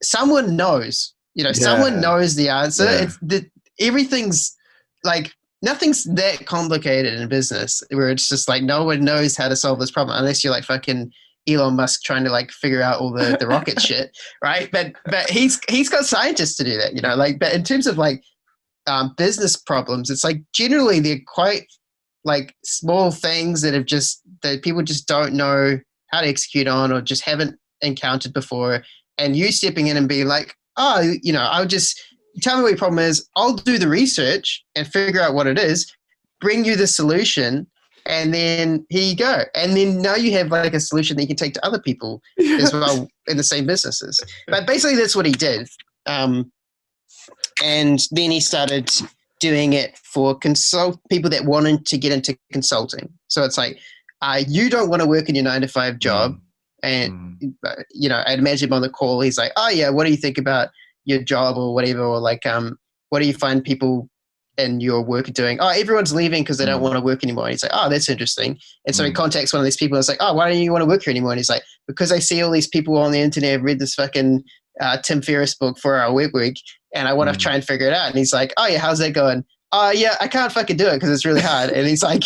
someone knows, someone knows the answer. Yeah. It's everything's like nothing's that complicated in business where it's just like no one knows how to solve this problem unless you're like fucking Elon Musk trying to like figure out all the rocket shit, right? But he's got scientists to do that, like. But in terms of like business problems, it's like generally they're quite like small things that people just don't know how to execute on or just haven't encountered before. And you stepping in and being like, oh, I'll just tell me what your problem is. I'll do the research and figure out what it is, bring you the solution, and then here you go. And then now you have like a solution that you can take to other people as well in the same businesses. But basically that's what he did. And then he started doing it for people that wanted to get into consulting. So it's like, you don't want to work in your 9-to-5 job. And, I'd imagine him on the call, he's like, oh yeah, what do you think about your job or whatever? Or like, what do you find people in your work are doing? Oh, everyone's leaving because they don't want to work anymore. And he's like, oh, that's interesting. And so he contacts one of these people and it's like, oh, why don't you want to work here anymore? And he's like, because I see all these people on the internet have read this fucking Tim Ferriss book, 4-Hour Work Week, and I want to try and figure it out. And he's like, oh yeah, how's that going? Oh yeah, I can't fucking do it because it's really hard. And he's like,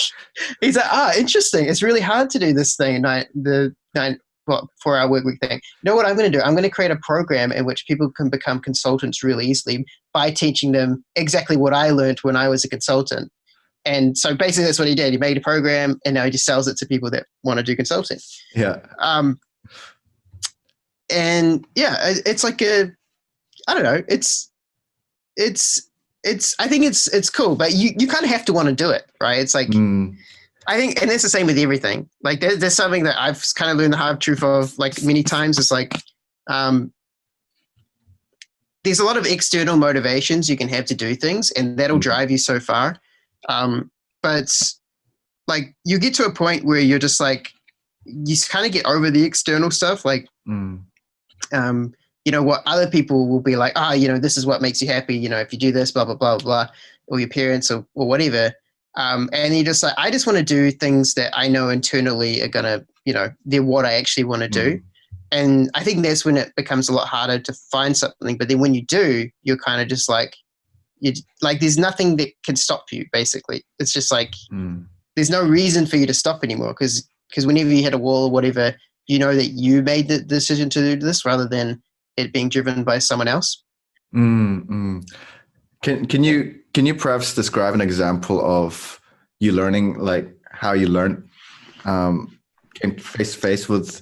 interesting. It's really hard to do this thing, the 4-Hour Work Week thing. You know what I'm going to do? I'm going to create a program in which people can become consultants really easily by teaching them exactly what I learned when I was a consultant. And so basically that's what he did. He made a program and now he just sells it to people that want to do consulting. Yeah. And yeah, it's like I don't know. I think it's cool, but you kind of have to want to do it, right? It's like, I think, and it's the same with everything. Like there's something that I've kind of learned the hard truth of like many times. It's like, there's a lot of external motivations you can have to do things and that'll drive you so far. But like you get to a point where you're just like, you kind of get over the external stuff. Like, what other people will be like, this is what makes you happy. If you do this, blah, blah, blah, blah, or your parents or whatever. And you're just like, I just want to do things that I know internally are going to, they're what I actually want to do. And I think that's when it becomes a lot harder to find something. But then when you do, you're kind of just like, there's nothing that can stop you, basically. It's just like, there's no reason for you to stop anymore. Because whenever you hit a wall or whatever, you know that you made the decision to do this rather than it being driven by someone else. Can you perhaps describe an example of you learning, like how you learned face to face with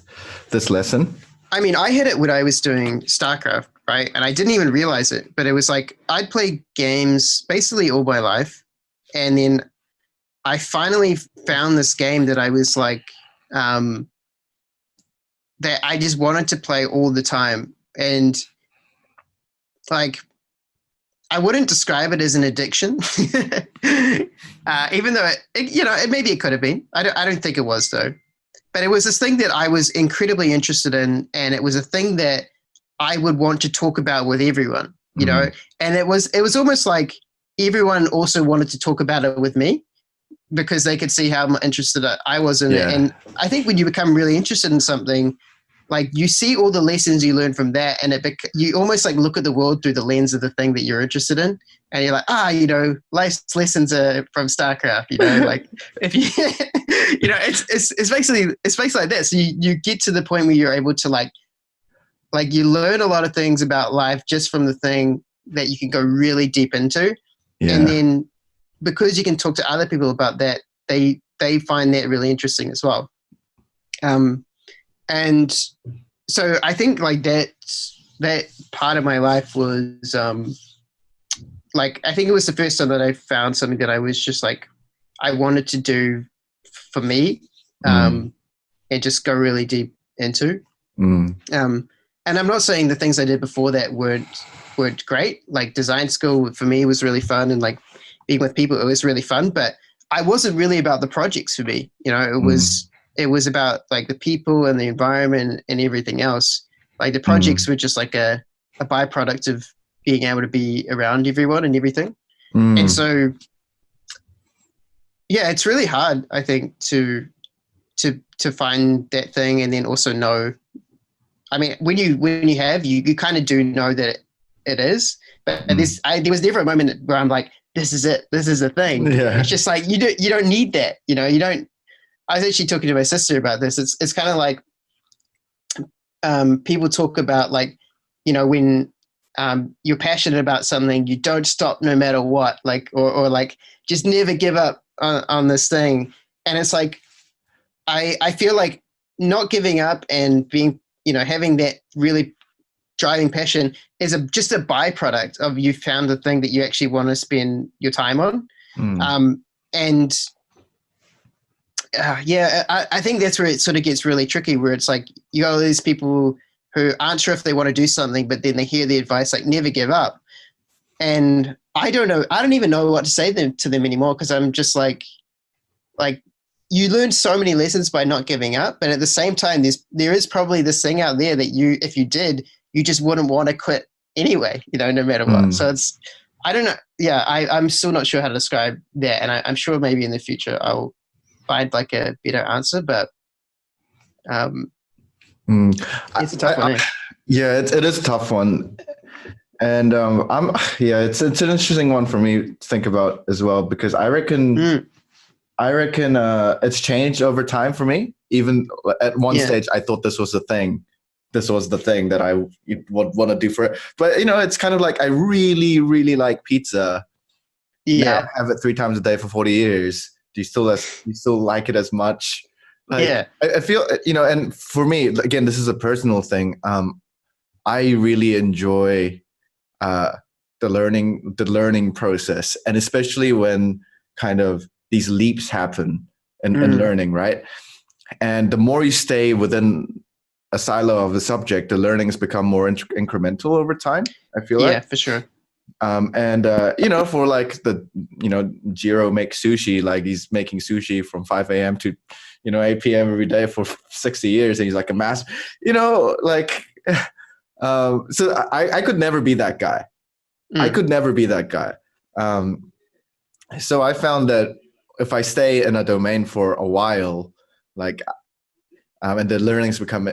this lesson? I mean, I had it when I was doing StarCraft, right? And I didn't even realize it, but it was like I'd played games basically all my life, and then I finally found this game that I was like that I just wanted to play all the time. And like, I wouldn't describe it as an addiction, even though maybe it could have been. I don't think it was though. But it was this thing that I was incredibly interested in, and it was a thing that I would want to talk about with everyone, And it was almost like everyone also wanted to talk about it with me because they could see how interested I was in it. And I think when you become really interested in something, like you see all the lessons you learn from that, and you almost like look at the world through the lens of the thing that you're interested in, and you're like, life's lessons are from StarCraft, like if you, it's basically like this. So you get to the point where you're able to like you learn a lot of things about life just from the thing that you can go really deep into, and then because you can talk to other people about that, they find that really interesting as well. And so I think like that part of my life was like, I think it was the first time that I found something that I was just like, I wanted to do for me and just go really deep into. And I'm not saying the things I did before that weren't great. Like design school for me was really fun, and like being with people, it was really fun, but I wasn't really about the projects for me. It was about like the people and the environment and everything else. Like the projects were just like a byproduct of being able to be around everyone and everything. And so, yeah, it's really hard, I think, to to find that thing, and then also know. I mean, when you have you kind of do know that it is, but there was never a moment where I'm like, this is it, this is the thing. Yeah. It's just like you don't need that, you know. You don't. I was actually talking to my sister about this. It's kind of like people talk about, like, you know, when you're passionate about something, you don't stop no matter what, like, or like just never give up on this thing. And it's like I feel like not giving up and being, you know, having that really driving passion is just a byproduct of you found the thing that you actually want to spend your time on. And I think that's where it sort of gets really tricky, where it's like you got all these people who aren't sure if they want to do something, but then they hear the advice like never give up. And I don't know, I don't even know what to say to them anymore, because I'm just like you learn so many lessons by not giving up, but at the same time there is probably this thing out there that you, if you did, you just wouldn't want to quit anyway, you know, no matter what. So it's, I don't know. Yeah, I'm still not sure how to describe that, and I'm sure maybe in the future I'll find like a better answer, but it's a tough one. Yeah, it is a tough one, and it's an interesting one for me to think about as well, because I reckon it's changed over time for me. Even at one stage, I thought this was the thing. This was the thing that I would want to do for it. But, you know, it's kind of like I really, really like pizza. Yeah. Now I have it 3 times a day for 40 years. Do you still like it as much? Like, I feel, you know, and for me, again, this is a personal thing. I really enjoy the learning process, and especially when kind of these leaps happen in learning, right? And the more you stay within a silo of the subject, the learnings become more incremental over time, I feel like. Yeah, for sure. You know, for like Jiro makes sushi, like he's making sushi from 5 a.m. to, 8 p.m. every day for 60 years. And he's like a master, like, so I could never be that guy. I could never be that guy. So I found that if I stay in a domain for a while, like, and the learnings become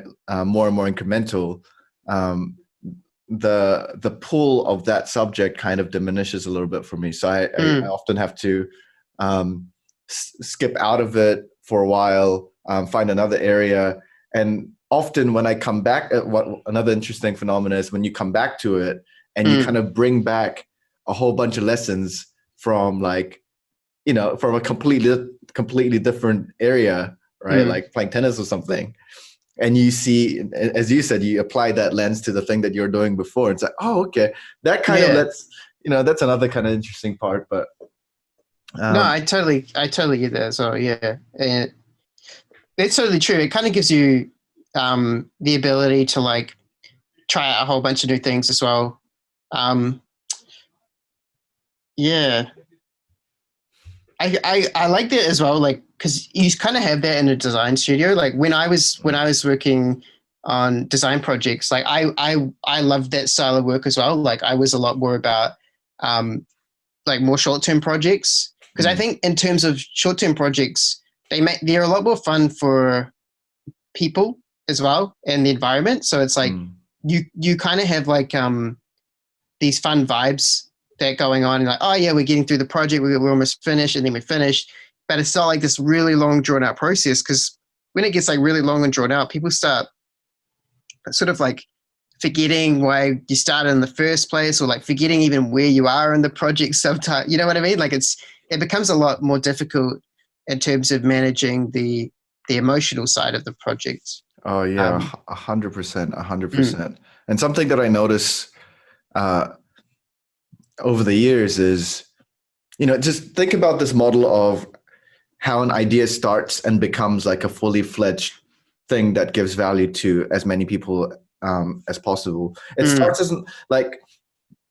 more and more incremental, the pull of that subject kind of diminishes a little bit for me. So I often have to skip out of it for a while, find another area. And often when I come back, another interesting phenomenon is when you come back to it and you kind of bring back a whole bunch of lessons from, like, from a completely different area, right? Like playing tennis or something. And you see, as you said, you apply that lens to the thing that you're doing before. It's like, oh, okay. That kind of lets, that's another kind of interesting part. But no, I totally get that as well. Yeah. And it's totally true. It kind of gives you the ability to, like, try out a whole bunch of new things as well. Yeah. I like that as well, like, because you kind of have that in a design studio. Like when I was working on design projects, like I loved that style of work as well. Like I was a lot more about like more short-term projects, because I think in terms of short-term projects, they're a lot more fun for people as well and the environment. So it's like you kind of have like these fun vibes that going on, and like, oh yeah, we're getting through the project, we're almost finished, and then we're finished. But it's not like this really long drawn out process, because when it gets like really long and drawn out, people start sort of like forgetting why you started in the first place, or like forgetting even where you are in the project sometimes. You know what I mean? Like it becomes a lot more difficult in terms of managing the emotional side of the project. Oh yeah, 100%. And something that I notice over the years is, just think about this model of how an idea starts and becomes like a fully fledged thing that gives value to as many people as possible. It starts as like,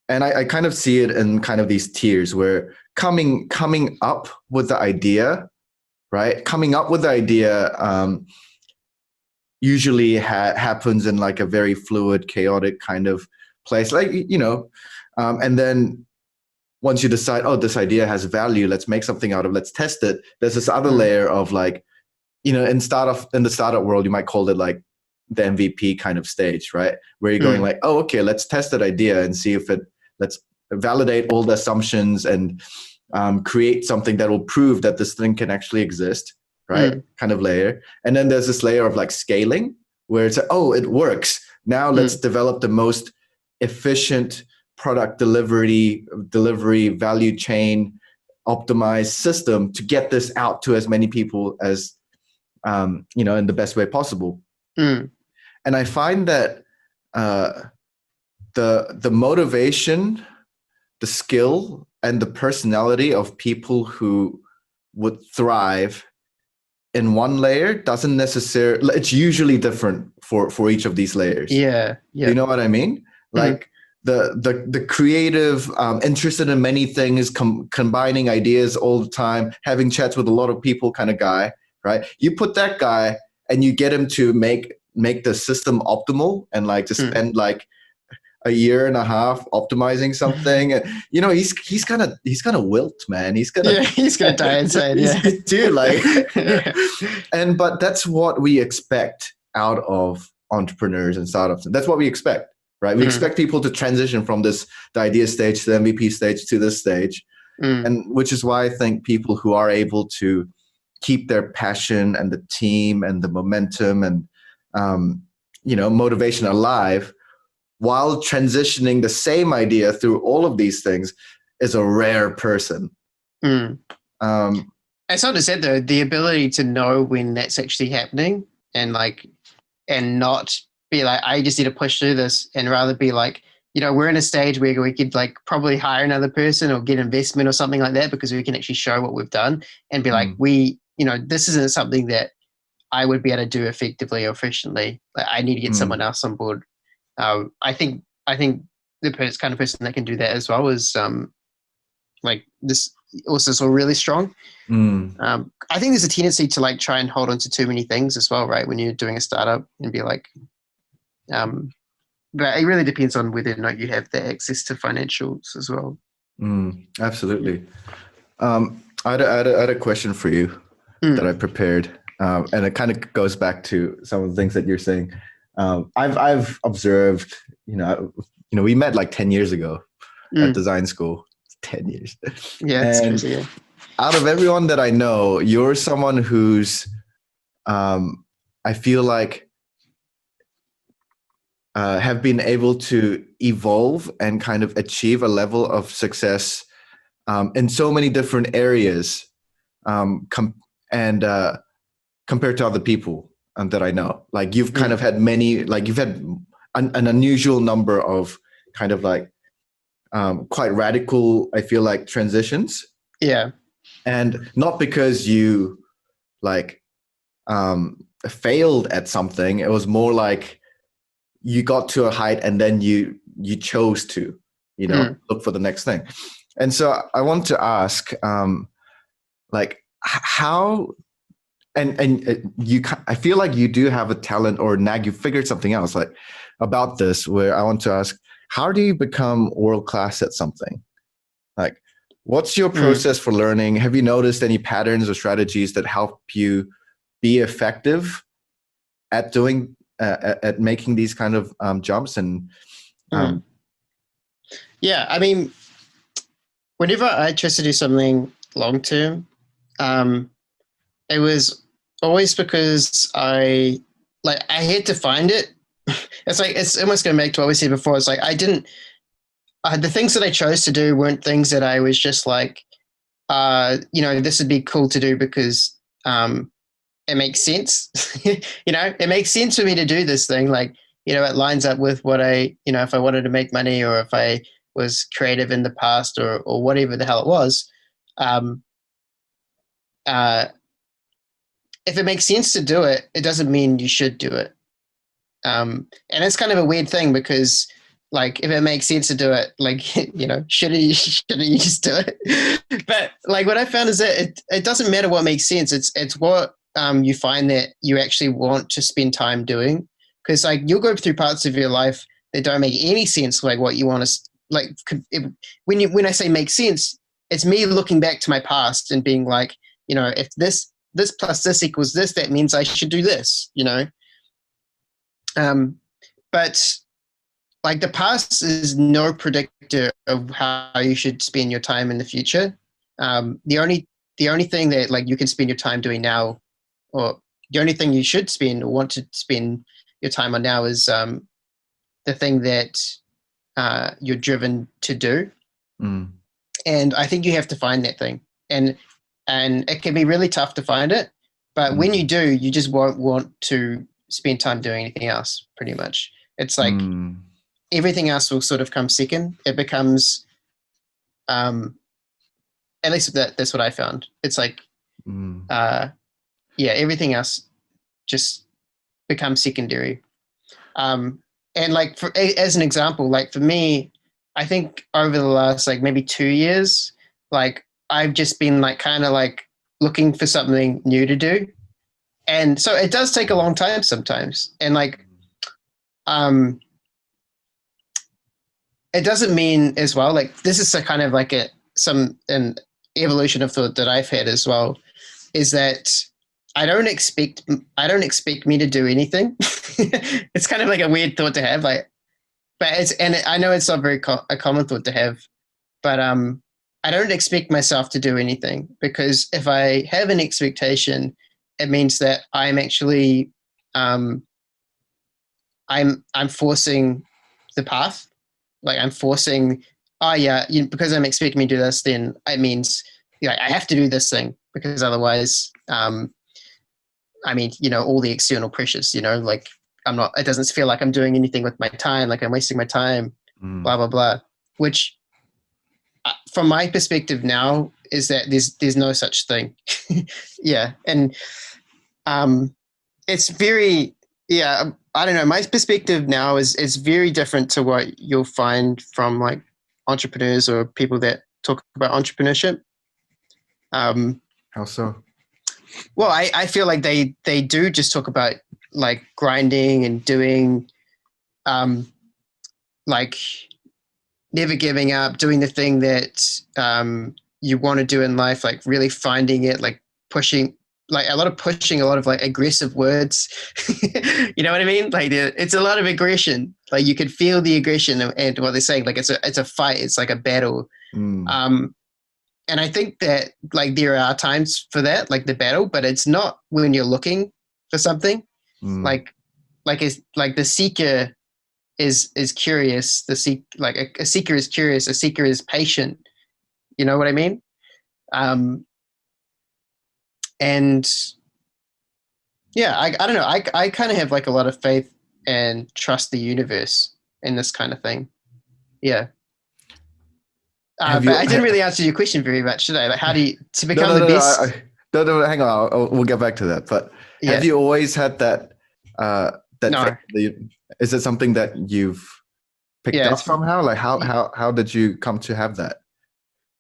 and I kind of see it in kind of these tiers where coming up with the idea, right? Coming up with the idea usually happens in like a very fluid, chaotic kind of place, like, and then once you decide, oh, this idea has value, let's make something out of it, let's test it. There's this other layer of like in the startup world, you might call it like the MVP kind of stage, right? Where you're going like, oh, okay, let's test that idea and see if let's validate all the assumptions and create something that will prove that this thing can actually exist, right? Kind of layer. And then there's this layer of like scaling where it's, oh, it works. Now let's develop the most efficient product delivery value chain optimized system to get this out to as many people as in the best way possible. And I find that the motivation, the skill, and the personality of people who would thrive in one layer doesn't necessarily, it's usually different for each of these layers. Yeah. You know what I mean? Like the creative, interested in many things, combining ideas all the time, having chats with a lot of people kind of guy, right? You put that guy and you get him to make the system optimal and like to spend like a year and a half optimizing something. He's gonna wilt, man. He's gonna die inside. Yeah, dude. Like, but that's what we expect out of entrepreneurs and startups. That's what we expect, right? We expect people to transition from the idea stage to the MVP stage to this stage, and which is why I think people who are able to keep their passion and the team and the momentum and motivation alive while transitioning the same idea through all of these things is a rare person. I sort of said though, the ability to know when that's actually happening and not be like, I just need to push through this, and rather be like, we're in a stage where we could like probably hire another person or get investment or something like that because we can actually show what we've done and be like, this isn't something that I would be able to do effectively or efficiently. Like, I need to get someone else on board. I think the kind of person that can do that as well is like this also so really strong. I think there's a tendency to like try and hold on to too many things as well, right? When you're doing a startup and be like, but it really depends on whether or not you have the access to financials as well. Absolutely. I had a question for you that I prepared, and it kind of goes back to some of the things that you're saying. I've observed, we met like 10 years ago at design school. 10 years. Yeah, it's crazy. Yeah. Out of everyone that I know, you're someone who's, I feel like, have been able to evolve and kind of achieve a level of success in so many different areas, compared to other people that I know. Like you've kind of had you've had an unusual number of kind of like quite radical, I feel like, transitions. Yeah. And not because you like failed at something. It was more like you got to a height and then you chose to, look for the next thing. And so I want to ask, like how, and you, I feel like you do have a talent or you figured something else like about this, where I want to ask, how do you become world-class at something? Like, what's your process for learning? Have you noticed any patterns or strategies that help you be effective at doing, at making these kind of jumps? And yeah, I mean, whenever I chose to do something long-term, it was always because I had to find it. It's almost going back to what we said before. It's like the things that I chose to do weren't things that I was just like, this would be cool to do because it makes sense. It makes sense for me to do this thing. Like, it lines up with what if I wanted to make money or if I was creative in the past or whatever the hell it was. If it makes sense to do it, it doesn't mean you should do it. And it's kind of a weird thing because, like, if it makes sense to do it, like, shouldn't you just do it? But like, what I found is that it doesn't matter what makes sense. It's what you find that you actually want to spend time doing. Because like you'll go through parts of your life that don't make any sense, like what you want to like. When I say make sense, it's me looking back to my past and being like, if this this plus this equals this, that means I should do this, you know? But like the past is no predictor of how you should spend your time in the future. The only thing that like you can spend your time doing now, or the only thing you should spend or want to spend your time on now is the thing that you're driven to do. And I think you have to find that thing. And it can be really tough to find it. But when you do, you just won't want to spend time doing anything else, pretty much. It's like everything else will sort of come second. It becomes, at least that's what I found. It's like, everything else just becomes secondary. And like as an example, like for me, I think over the last like maybe 2 years, like I've just been like kind of like looking for something new to do. And so it does take a long time sometimes. And like, it doesn't mean as well, like this is a kind of like an evolution of thought that I've had as well, is that I don't expect me to do anything. It's kind of like a weird thought to have, like, but I know it's not very a common thought to have, but I don't expect myself to do anything, because if I have an expectation, it means that I'm actually I'm forcing the path. Like I'm forcing, because I'm expecting me to do this, then it means I have to do this thing, because otherwise, all the external pressures, like it doesn't feel like I'm doing anything with my time, like I'm wasting my time, blah, blah, blah, which from my perspective now is that there's no such thing. Yeah. And it's very, I don't know. My perspective now is very different to what you'll find from like entrepreneurs or people that talk about entrepreneurship. How so? Well, I feel like they do just talk about like grinding and doing, like never giving up, doing the thing that you want to do in life, like really finding it, like pushing, like a lot of like aggressive words. You know what I mean? Like it's a lot of aggression. Like you could feel the aggression and what they're saying. Like it's a fight. It's like a battle. And I think that like there are times for that, like the battle, but it's not when you're looking for something. Like the seeker is curious. A seeker is curious. A seeker is patient. You know what I mean? And yeah, I don't know. I kind of have like a lot of faith and trust the universe in this kind of thing. Yeah. But I didn't really answer your question very much, did I? Like, how do you to become the best? No, hang on. We'll get back to that. But have you always had that? No. Is it something that you've picked up somehow? Like how did you come to have that?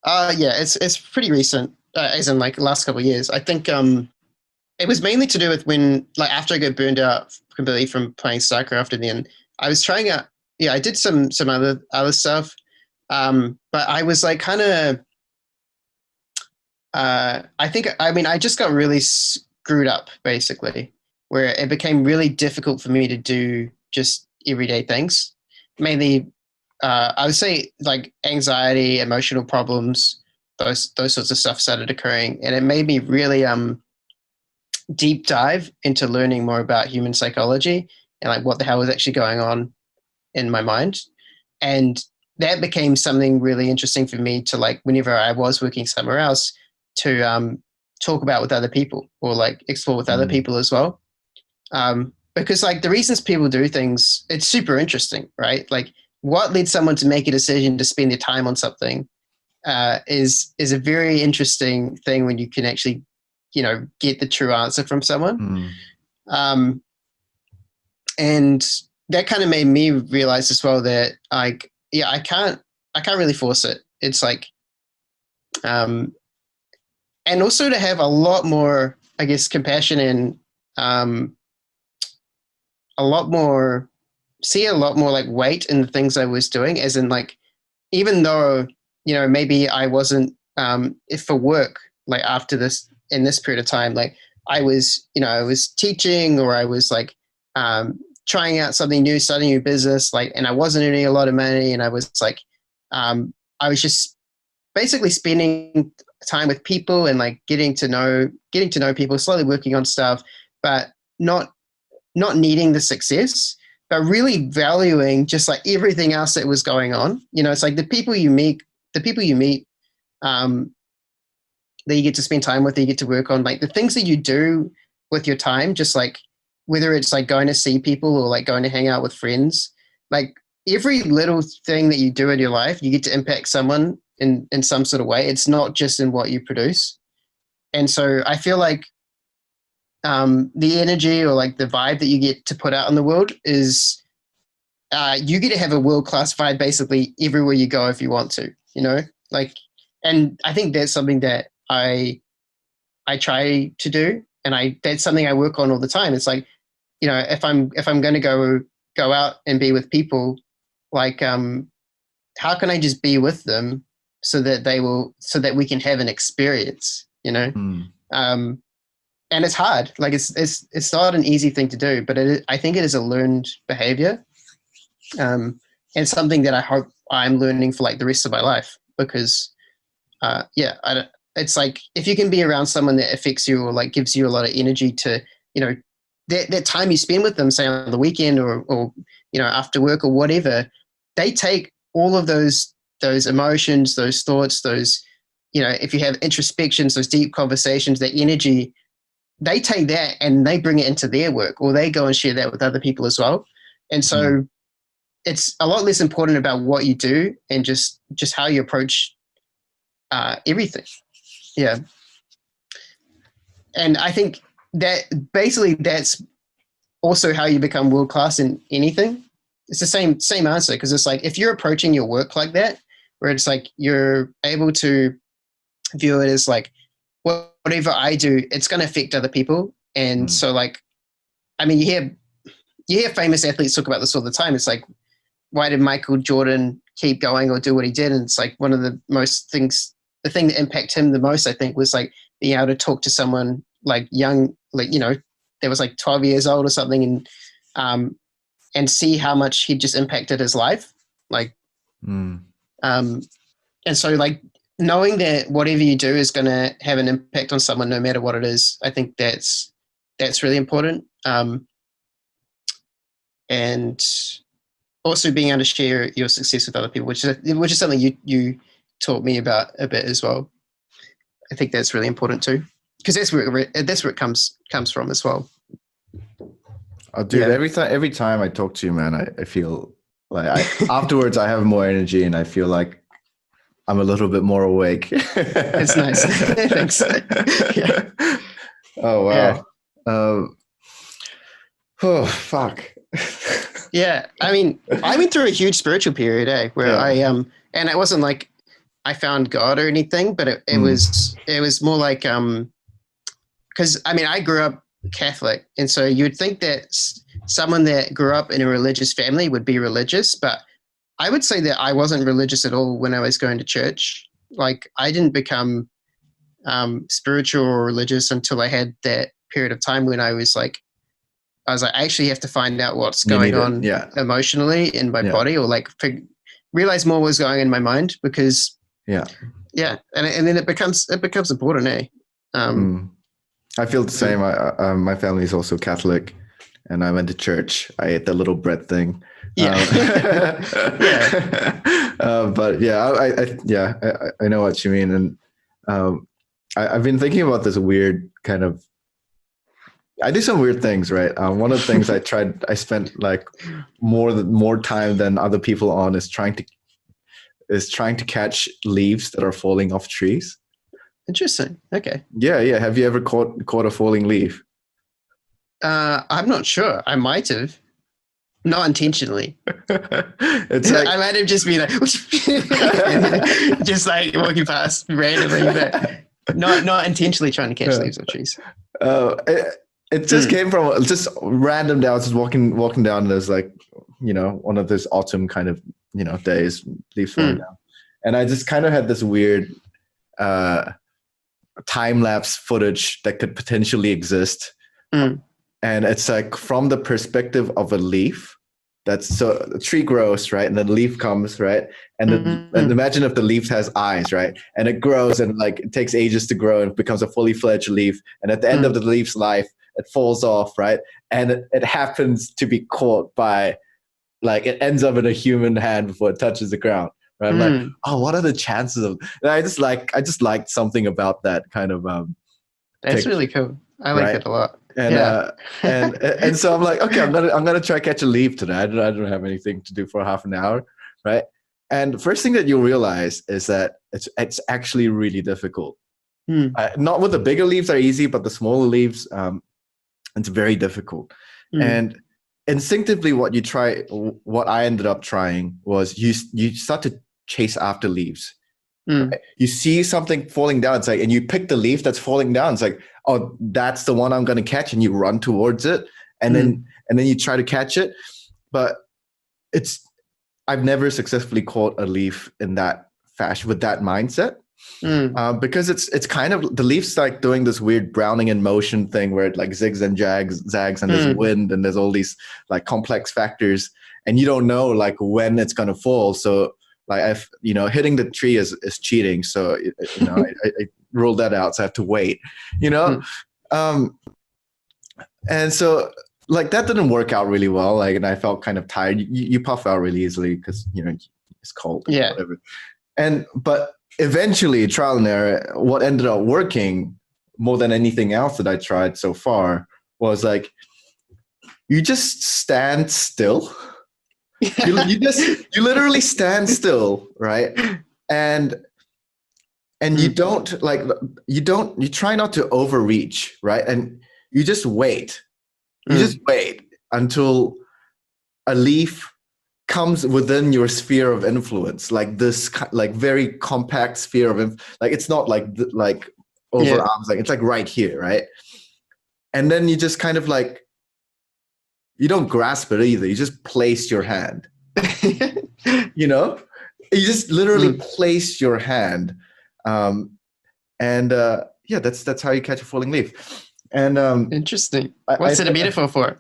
It's pretty recent, as in like the last couple of years. I think it was mainly to do with when, like, after I got burned out completely from playing StarCraft, and then I was trying out. Yeah, I did some other stuff, but I was like kind of. I just got really screwed up, basically, where it became really difficult for me to do just everyday things. Mainly, I would say like anxiety, emotional problems, those sorts of stuff started occurring, and it made me really deep dive into learning more about human psychology and like what the hell was actually going on in my mind. And that became something really interesting for me to, like, whenever I was working somewhere else, to talk about with other people, or like explore with other people as well. Because like the reasons people do things, it's super interesting, right? Like what led someone to make a decision to spend their time on something is a very interesting thing when you can actually, get the true answer from someone. And that kind of made me realize as well that I can't really force it. It's like, and also to have a lot more, I guess, compassion and a lot more like weight in the things I was doing, as in like, even though, maybe I wasn't, if for work, like after this in this period of time, like I was teaching, or I was like trying out something new, starting a new business, like, and I wasn't earning a lot of money, and I was like, I was just basically spending time with people and like getting to know people, slowly working on stuff, but not needing the success, but really valuing just like everything else that was going on. It's like the people you meet, that you get to spend time with, that you get to work on, like the things that you do with your time, just like whether it's like going to see people or like going to hang out with friends, like every little thing that you do in your life, you get to impact someone in some sort of way. It's not just in what you produce. And so I feel like the energy or like the vibe that you get to put out in the world is you get to have a world-class vibe basically everywhere you go if you want to, like, and I think that's something that I try to do, and that's something I work on all the time. It's like, if I'm going to go out and be with people, like how can I just be with them so that we can have an experience, and it's hard. Like it's not an easy thing to do, but I think it is a learned behavior, and something that I hope I'm learning for like the rest of my life, because it's like if you can be around someone that affects you or like gives you a lot of energy to, that time you spend with them, say on the weekend or after work or whatever, they take all of those emotions, those thoughts, those, if you have introspections, those deep conversations, that energy, they take that and they bring it into their work, or they go and share that with other people as well. And so it's a lot less important about what you do and just how you approach everything. Yeah. And I think that basically that's also how you become world-class in anything. It's the same answer, because it's like if you're approaching your work like that, where it's like you're able to view it as like, whatever I do, it's going to affect other people. And so like, I mean, you hear famous athletes talk about this all the time. It's like, why did Michael Jordan keep going or do what he did? And it's like one of the the thing that impacted him the most, I think, was like being able to talk to someone like young, like, that was like 12 years old or something, and see how much he just impacted his life. Like, and so like knowing that whatever you do is going to have an impact on someone, no matter what it is, I think that's really important. And also being able to share your success with other people, which is something you taught me about a bit as well. I think that's really important too, because that's where it comes from as well. Oh, dude! Yeah. Every time I talk to you, man, I feel like afterwards I have more energy and I feel like I'm a little bit more awake. It's nice. Thanks. Yeah. Oh wow. Yeah. Oh fuck. Yeah, I mean, I went through a huge spiritual period, where I and it wasn't like I found God or anything, but it was more like because I mean I grew up Catholic, and so you'd think that someone that grew up in a religious family would be religious, but I would say that I wasn't religious at all when I was going to church. Like I didn't become spiritual or religious until I had that period of time when I was like, I actually have to find out what's going on emotionally in my body, or like realize more what's going on in my mind, because and then it becomes important. I feel the same. My family is also Catholic, and I went to church. I ate the little bread thing. But I know what you mean, and I've been thinking about this weird kind of. I do some weird things, right? One of the things I spent like more time than other people on is trying to catch leaves that are falling off trees. Interesting. Okay. Yeah. Have you ever caught a falling leaf? I'm not sure. I might have. Not intentionally. It's like, I might have just been like, just like walking past randomly, but not intentionally trying to catch leaves or trees. It just came from just random day. I was just walking down, and there's like, one of those autumn kind of, days, leaves falling down. And I just kind of had this weird time-lapse footage that could potentially exist. And it's like from the perspective of a leaf. So the tree grows, right? And then the leaf comes, right? And and imagine if the leaf has eyes, right? And it grows and like it takes ages to grow and it becomes a fully fledged leaf. And at the end of the leaf's life, it falls off, right? And it happens to be caught by, like, it ends up in a human hand before it touches the ground. Right? I'm like, oh, what are the chances of? And I just liked something about that kind of. That's really cool. I like it a lot. And and so I'm like, okay, I'm gonna try catch a leaf today. I don't have anything to do for half an hour, right? And the first thing that you'll realize is that it's actually really difficult. Not with the bigger leaves are easy, but the smaller leaves, it's very difficult. And instinctively, what I ended up trying was you start to chase after leaves. Right? You see something falling down, it's like, and you pick the leaf that's falling down. It's like, oh, that's the one I'm going to catch, and you run towards it, and then you try to catch it. But I've never successfully caught a leaf in that fashion with that mindset, because it's kind of, the leaf's like doing this weird Browning in motion thing where it like zigs and zags, and there's wind and there's all these like complex factors, and you don't know like when it's going to fall. So like hitting the tree is cheating. So I ruled that out. So I have to wait. And so like that didn't work out really well. Like, and I felt kind of tired. You puff out really easily because it's cold. Yeah. Whatever. But eventually, trial and error. What ended up working more than anything else that I tried so far was like, you just stand still. You literally stand still, right? And you you try not to overreach, right? And you just wait. You just wait until a leaf comes within your sphere of influence, like this, like very compact sphere of like, it's not like over arms, like it's like right here, right? And then you just kind of like, you don't grasp it either. You just place your hand. You just literally place your hand, that's how you catch a falling leaf. And interesting. What's it a metaphor for?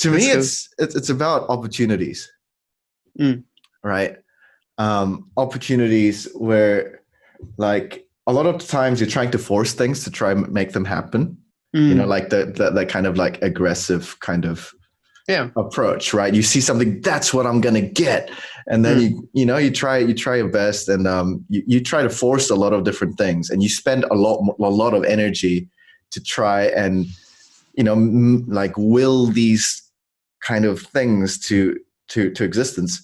To me, it's about opportunities, right? Opportunities where, like, a lot of times you're trying to force things to try and make them happen. Like that kind of like aggressive kind of approach, right? You see something, that's what I'm gonna get, and then you try your best, and you try to force a lot of different things, and you spend a lot of energy to try and like will these kind of things to existence.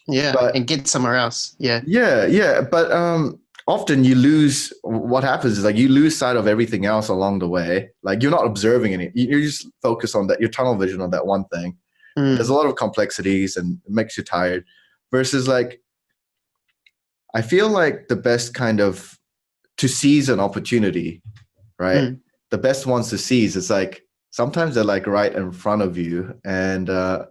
And get somewhere else. But often you lose. What happens is like you lose sight of everything else along the way. Like you're not observing any. You just focus on that. Your tunnel vision on that one thing. There's a lot of complexities, and it makes you tired. Versus like, I feel like the best kind of to seize an opportunity, right? The best ones to seize. It's like sometimes they're like right in front of you, and I'm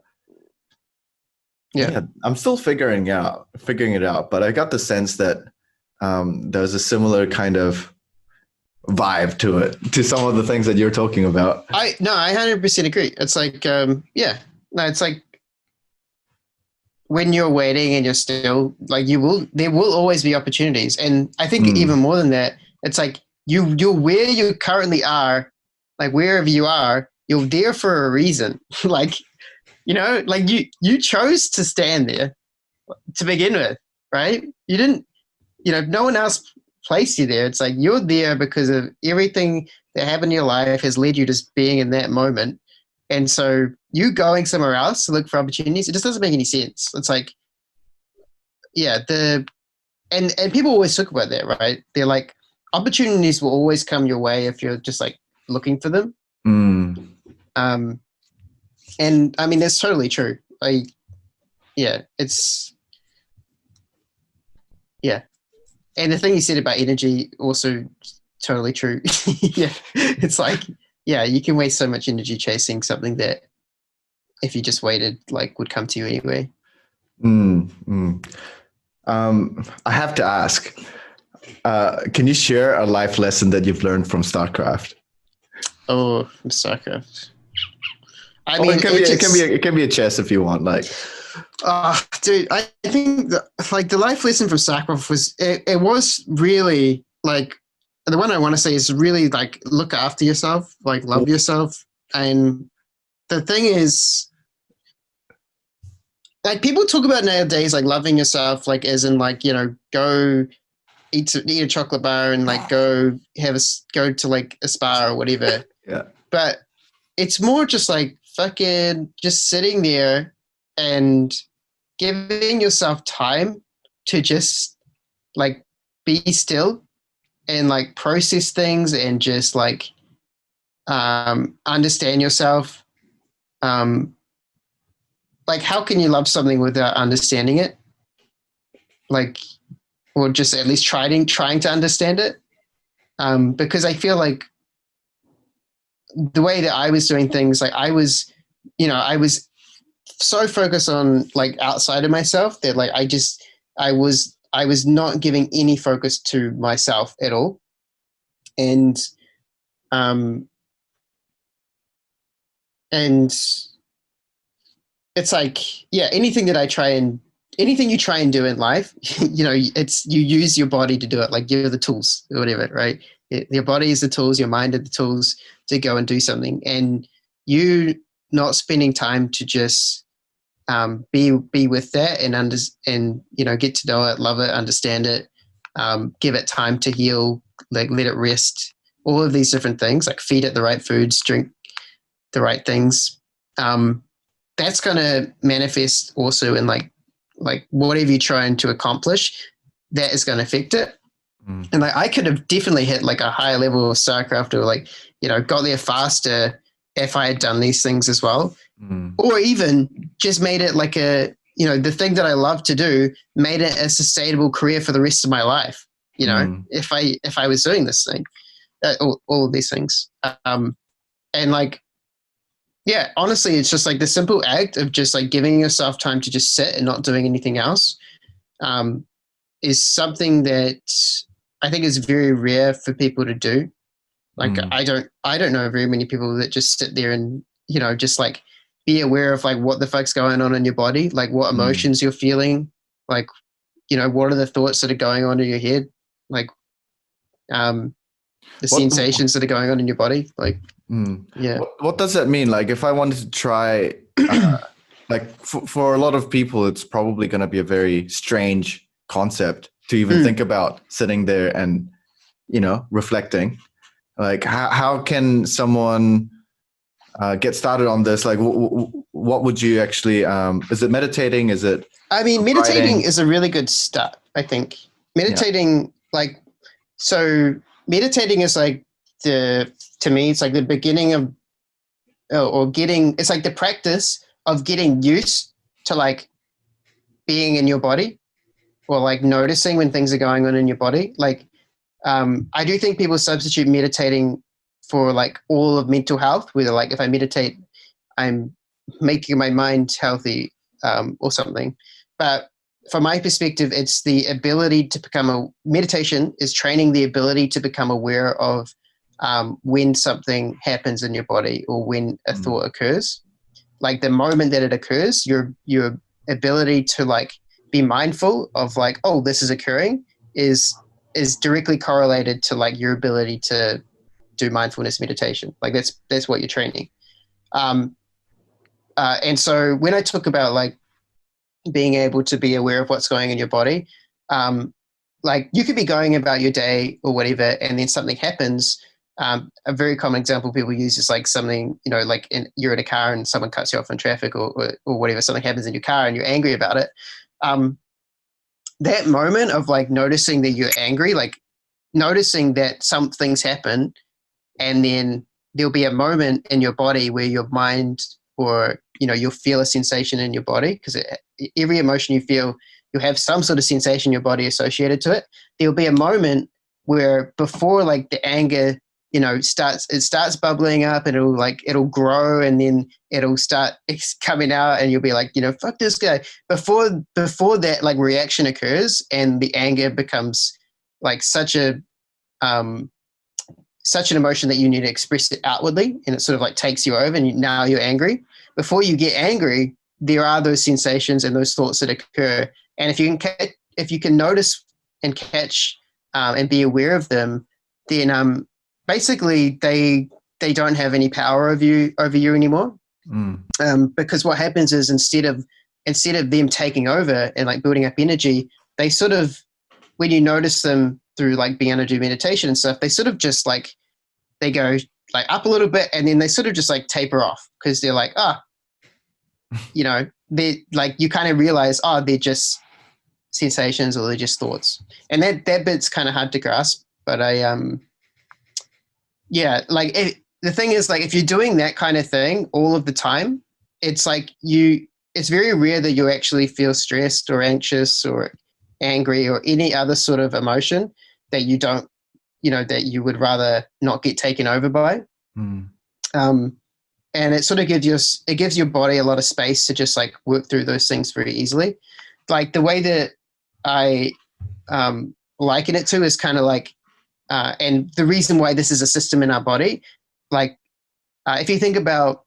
still figuring it out. But I got the sense that there's a similar kind of vibe to it, to some of the things that you're talking about. I 100% agree. It's like, it's like when you're waiting and you're still like, there will always be opportunities. And I think even more than that, it's like you're where you currently are, like wherever you are, you're there for a reason. Like, like you chose to stand there to begin with, right? You didn't, no one else placed you there. It's like you're there because of everything that happened in your life has led you to being in that moment. And so you going somewhere else to look for opportunities, it just doesn't make any sense. It's like, and people always talk about that, right? They're like, opportunities will always come your way if you're just like looking for them. And I mean, that's totally true. And the thing you said about energy, also totally true. It's like, you can waste so much energy chasing something that if you just waited, like would come to you anyway. I have to ask, can you share a life lesson that you've learned from StarCraft? Oh, from StarCraft. I mean, mean, it can be a chess if you want. Like, dude, I think the life lesson from StarCraft was it was really like the one I want to say is really like look after yourself, like love yourself, and the thing is, like people talk about nowadays, like loving yourself, like as in like go eat a chocolate bar and like go to like a spa or whatever. Yeah. But it's more just like fucking just sitting there and giving yourself time to just like be still and like process things and just like understand yourself. Like how can you love something without understanding it? Like, or just at least trying to understand it. Because I feel like the way that I was doing things, like I was so focused on like outside of myself that like I was not giving any focus to myself at all. And it's like, yeah, anything you try and do in life, you use your body to do it. Like you're the tools or whatever, right? Your body is the tools, your mind are the tools to go and do something. And you not spending time to just be with that and get to know it, love it, understand it, give it time to heal, like let it rest, all of these different things, like feed it the right foods, drink the right things. That's going to manifest also in like whatever you're trying to accomplish, that is going to affect it. And like I could have definitely hit like a higher level of StarCraft or like, got there faster if I had done these things as well. Or even just made it like the thing that I love to do, made it a sustainable career for the rest of my life. If I was doing this thing, all of these things. And like, yeah, honestly, it's just like the simple act of just like giving yourself time to just sit and not doing anything else is something that I think is very rare for people to do. Like I don't know very many people that just sit there and just like be aware of like what the fuck's going on in your body, like what emotions you're feeling, like what are the thoughts that are going on in your head, like the sensations that are going on in your body, like yeah. What does that mean? Like if I wanted to try, like for a lot of people, it's probably going to be a very strange concept to even think about sitting there and reflecting. Like how can someone get started on this? Like what would you actually is it meditating? Is it meditating is a really good start, I think. Meditating meditating is like to me it's like the beginning of it's like the practice of getting used to like being in your body or like noticing when things are going on in your body. Like I do think people substitute meditating for like all of mental health, whether like if I meditate, I'm making my mind healthy or something. But from my perspective, it's the ability to meditation is training the ability to become aware of when something happens in your body or when a thought occurs. Like the moment that it occurs, your ability to like be mindful of like, oh, this is occurring is directly correlated to like your ability to do mindfulness meditation. Like that's what you're training. And so when I talk about like being able to be aware of what's going in your body, like you could be going about your day or whatever, and then something happens. A very common example people use is like something, like you're in a car and someone cuts you off in traffic or whatever, something happens in your car and you're angry about it. That moment of like noticing that you're angry, like noticing that some things happen, and then there'll be a moment in your body where your mind or, you'll feel a sensation in your body, because every emotion you feel, you'll have some sort of sensation in your body associated to it. There'll be a moment where before like the anger it starts bubbling up, and it'll grow, and then it'll start coming out, and you'll be like, fuck this guy. Before that like reaction occurs, and the anger becomes like such an emotion that you need to express it outwardly, and it sort of like takes you over, and now you're angry. Before you get angry, there are those sensations and those thoughts that occur, and if you can notice and catch and be aware of them, then basically they don't have any power over you anymore. Because what happens is instead of them taking over and like building up energy, they sort of, when you notice them through like being able to do meditation and stuff, they sort of just like, they go like up a little bit, and then they sort of just like taper off, because they're like, they like, you kind of realize, they're just sensations, or they're just thoughts. And that bit's kind of hard to grasp, but the thing is, like, if you're doing that kind of thing all of the time, it's like it's very rare that you actually feel stressed or anxious or angry or any other sort of emotion that you don't, that you would rather not get taken over by. And it sort of gives your body a lot of space to just like work through those things very easily. Like the way that I liken it to is kind of like, and the reason why this is a system in our body, like if you think about,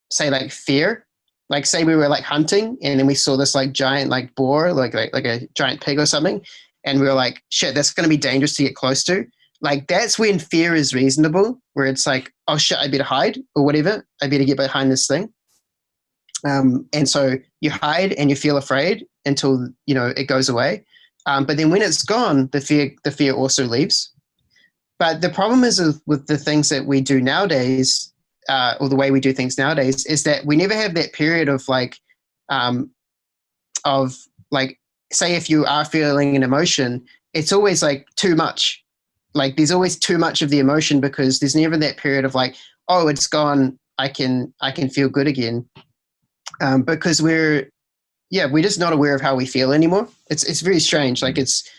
say like fear, like say we were like hunting, and then we saw this like giant like boar, like a giant pig or something, and we were like, shit, that's going to be dangerous to get close to. Like that's when fear is reasonable, where it's like, oh shit, I better hide, or whatever, I better get behind this thing. And so you hide and you feel afraid until it goes away. But then when it's gone, the fear also leaves. But the problem is with the things that we do nowadays, or the way we do things nowadays, is that we never have that period of like, say if you are feeling an emotion, it's always like too much. Like there's always too much of the emotion, because there's never that period of like, oh, it's gone, I can feel good again. Because we're just not aware of how we feel anymore. It's very strange. Like it's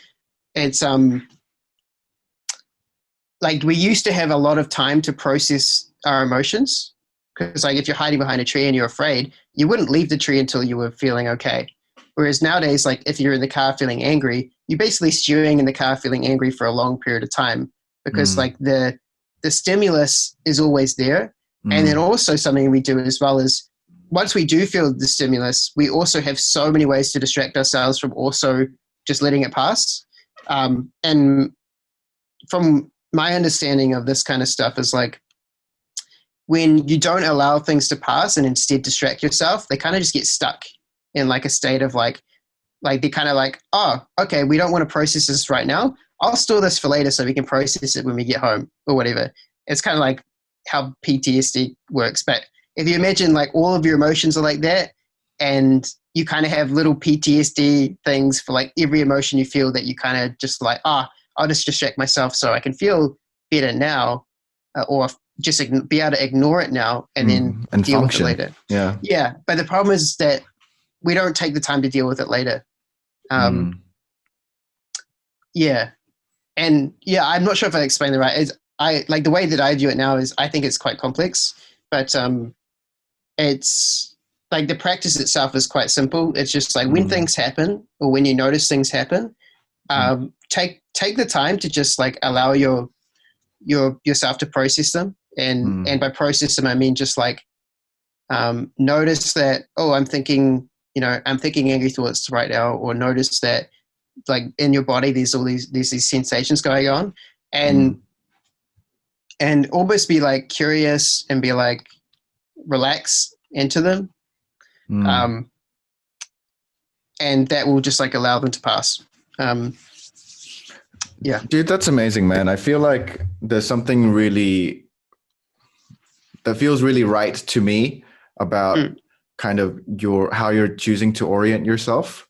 like we used to have a lot of time to process our emotions, because like if you're hiding behind a tree and you're afraid, you wouldn't leave the tree until you were feeling okay. Whereas nowadays, like if you're in the car feeling angry, you're basically stewing in the car feeling angry for a long period of time, because like the stimulus is always there. And then also something we do as well is, once we do feel the stimulus, we also have so many ways to distract ourselves from also just letting it pass. And from my understanding of this kind of stuff is like, when you don't allow things to pass and instead distract yourself, they kind of just get stuck in like a state of like they're kind of like, oh, okay, we don't want to process this right now. I'll store this for later so we can process it when we get home or whatever. It's kind of like how PTSD works. But if you imagine like all of your emotions are like that, and you kind of have little PTSD things for like every emotion you feel, that you kind of just like, I'll just distract myself so I can feel better now, or just be able to ignore it now and then deal function with it later. Yeah. Yeah. But the problem is that we don't take the time to deal with it later. Yeah. And yeah, I'm not sure if I explained it right. I like the way that I view it now is, I think it's quite complex, but it's like the practice itself is quite simple. It's just like when things happen, or when you notice things happen, take the time to just like allow yourself to process them. And by process them, I mean just like notice that, oh, I'm thinking angry thoughts right now, or notice that like in your body there's these sensations going on, and almost be like curious and be like relax into them, and that will just like allow them to pass. Yeah, dude, that's amazing, man. I feel like there's something really that feels really right to me about kind of how you're choosing to orient yourself.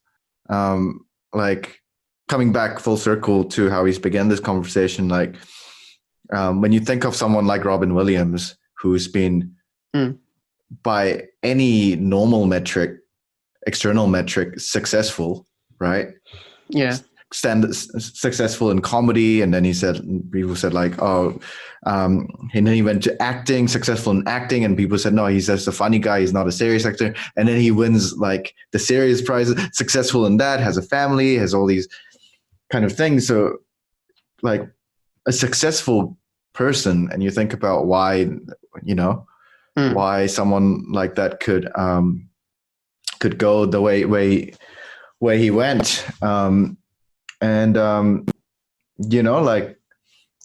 Like coming back full circle to how we began this conversation, like when you think of someone like Robin Williams, who's been by any normal metric, external metric, successful, right? Yeah. successful in comedy, and then people said like, oh, and then he went to acting, successful in acting, and people said no, he's just a funny guy, he's not a serious actor. And then he wins like the serious prizes, successful in that, has a family, has all these kind of things. So like a successful person, and you think about why, why someone like that could go the way he went. Like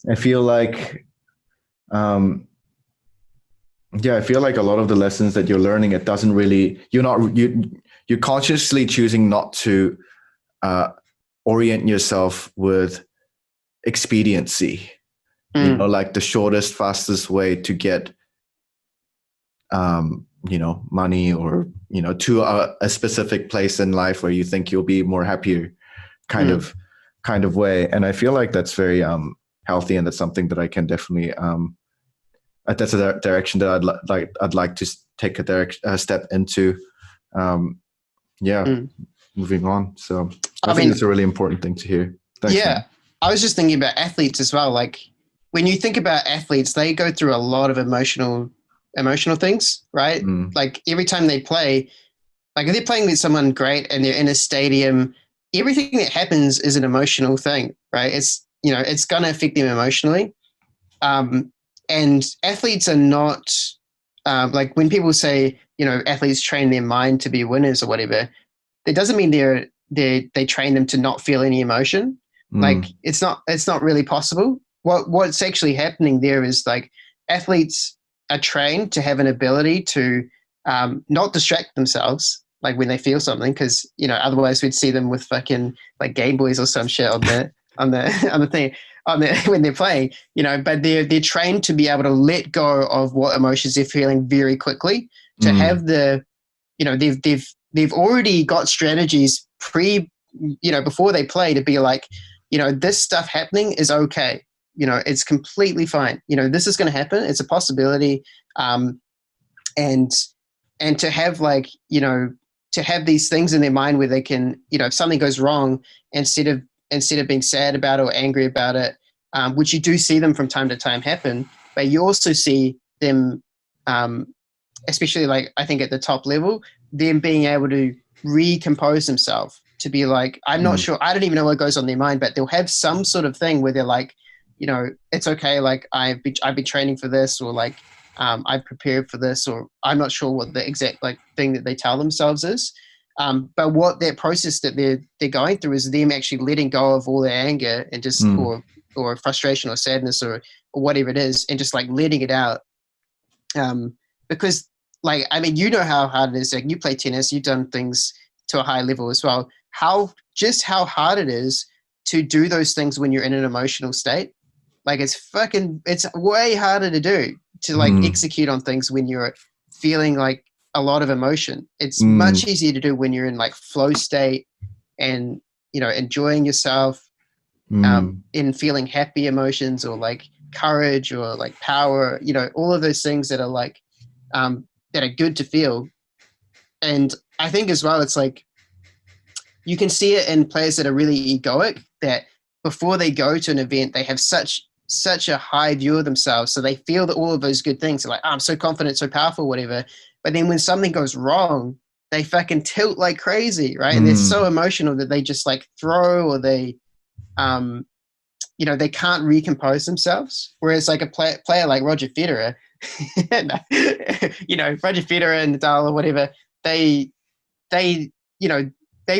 I feel like I feel like a lot of the lessons that you're learning, it doesn't really, you're consciously choosing not to orient yourself with expediency, like the shortest, fastest way to get money, or to a specific place in life where you think you'll be more happier kind of way. And I feel like that's very healthy, and that's something that I can definitely that's a direction that I'd like to take a step into. Moving on. So I think it's a really important thing to hear. Thanks, man. I was just thinking about athletes as well. Like when you think about athletes, they go through a lot of emotional things, right? Like every time they play, like if they're playing with someone great and they're in a stadium, everything that happens is an emotional thing, right? It's going to affect them emotionally. And athletes are not like when people say, athletes train their mind to be winners or whatever, that doesn't mean they train them to not feel any emotion. Like it's not really possible. What's actually happening there is like athletes are trained to have an ability to not distract themselves, like when they feel something, because otherwise we'd see them with fucking like Game Boys or some shit on the thing when they're playing, but they're trained to be able to let go of what emotions they're feeling very quickly, to have the they've already got strategies before they play to be like, this stuff happening is okay. It's completely fine. This is going to happen. It's a possibility. And to have like, to have these things in their mind where they can, if something goes wrong, instead of being sad about it or angry about it, which you do see them from time to time happen, but you also see them, especially like I think at the top level, them being able to recompose themselves, to be like, I'm not sure, I don't even know what goes on in their mind, but they'll have some sort of thing where they're like, it's okay, like I've been training for this, or like I've prepared for this, or I'm not sure what the exact like thing that they tell themselves is. But what that process that they're going through is them actually letting go of all their anger and just or frustration or sadness or whatever it is, and just like letting it out. Because like, I mean, how hard it is. Like you play tennis, you've done things to a high level as well. How hard it is to do those things when you're in an emotional state. Like it's way harder to do, to like execute on things when you're feeling like a lot of emotion. It's much easier to do when you're in like flow state and, enjoying yourself, in feeling happy emotions or like courage or like power, all of those things that are like, that are good to feel. And I think as well, it's like, you can see it in players that are really egoic, that before they go to an event, they have such a high view of themselves. So they feel that all of those good things are like, oh, I'm so confident, so powerful, whatever. But then when something goes wrong, they fucking tilt like crazy, right? And they're so emotional that they just like throw, or they, they can't recompose themselves. Whereas like a player like Roger Federer, Roger Federer and Nadal or whatever, they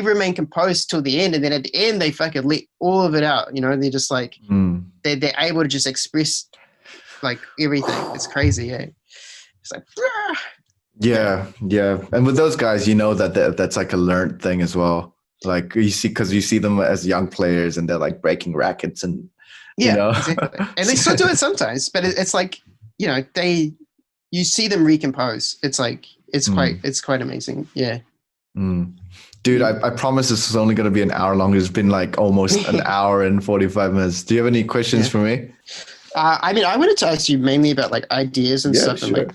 remain composed till the end, and then at the end they fucking let all of it out. They're just like they're able to just express like everything. It's crazy, yeah. It's like yeah. And with those guys, that's like a learned thing as well. Like you see them as young players, and they're like breaking rackets and exactly. And they still do it sometimes, but it's like you see them recompose. It's like it's quite amazing. Yeah. Dude, I promise this is only going to be an hour long. It's been like almost an hour and 45 minutes. Do you have any questions for me? I mean, I wanted to ask you mainly about like ideas and stuff. Sure.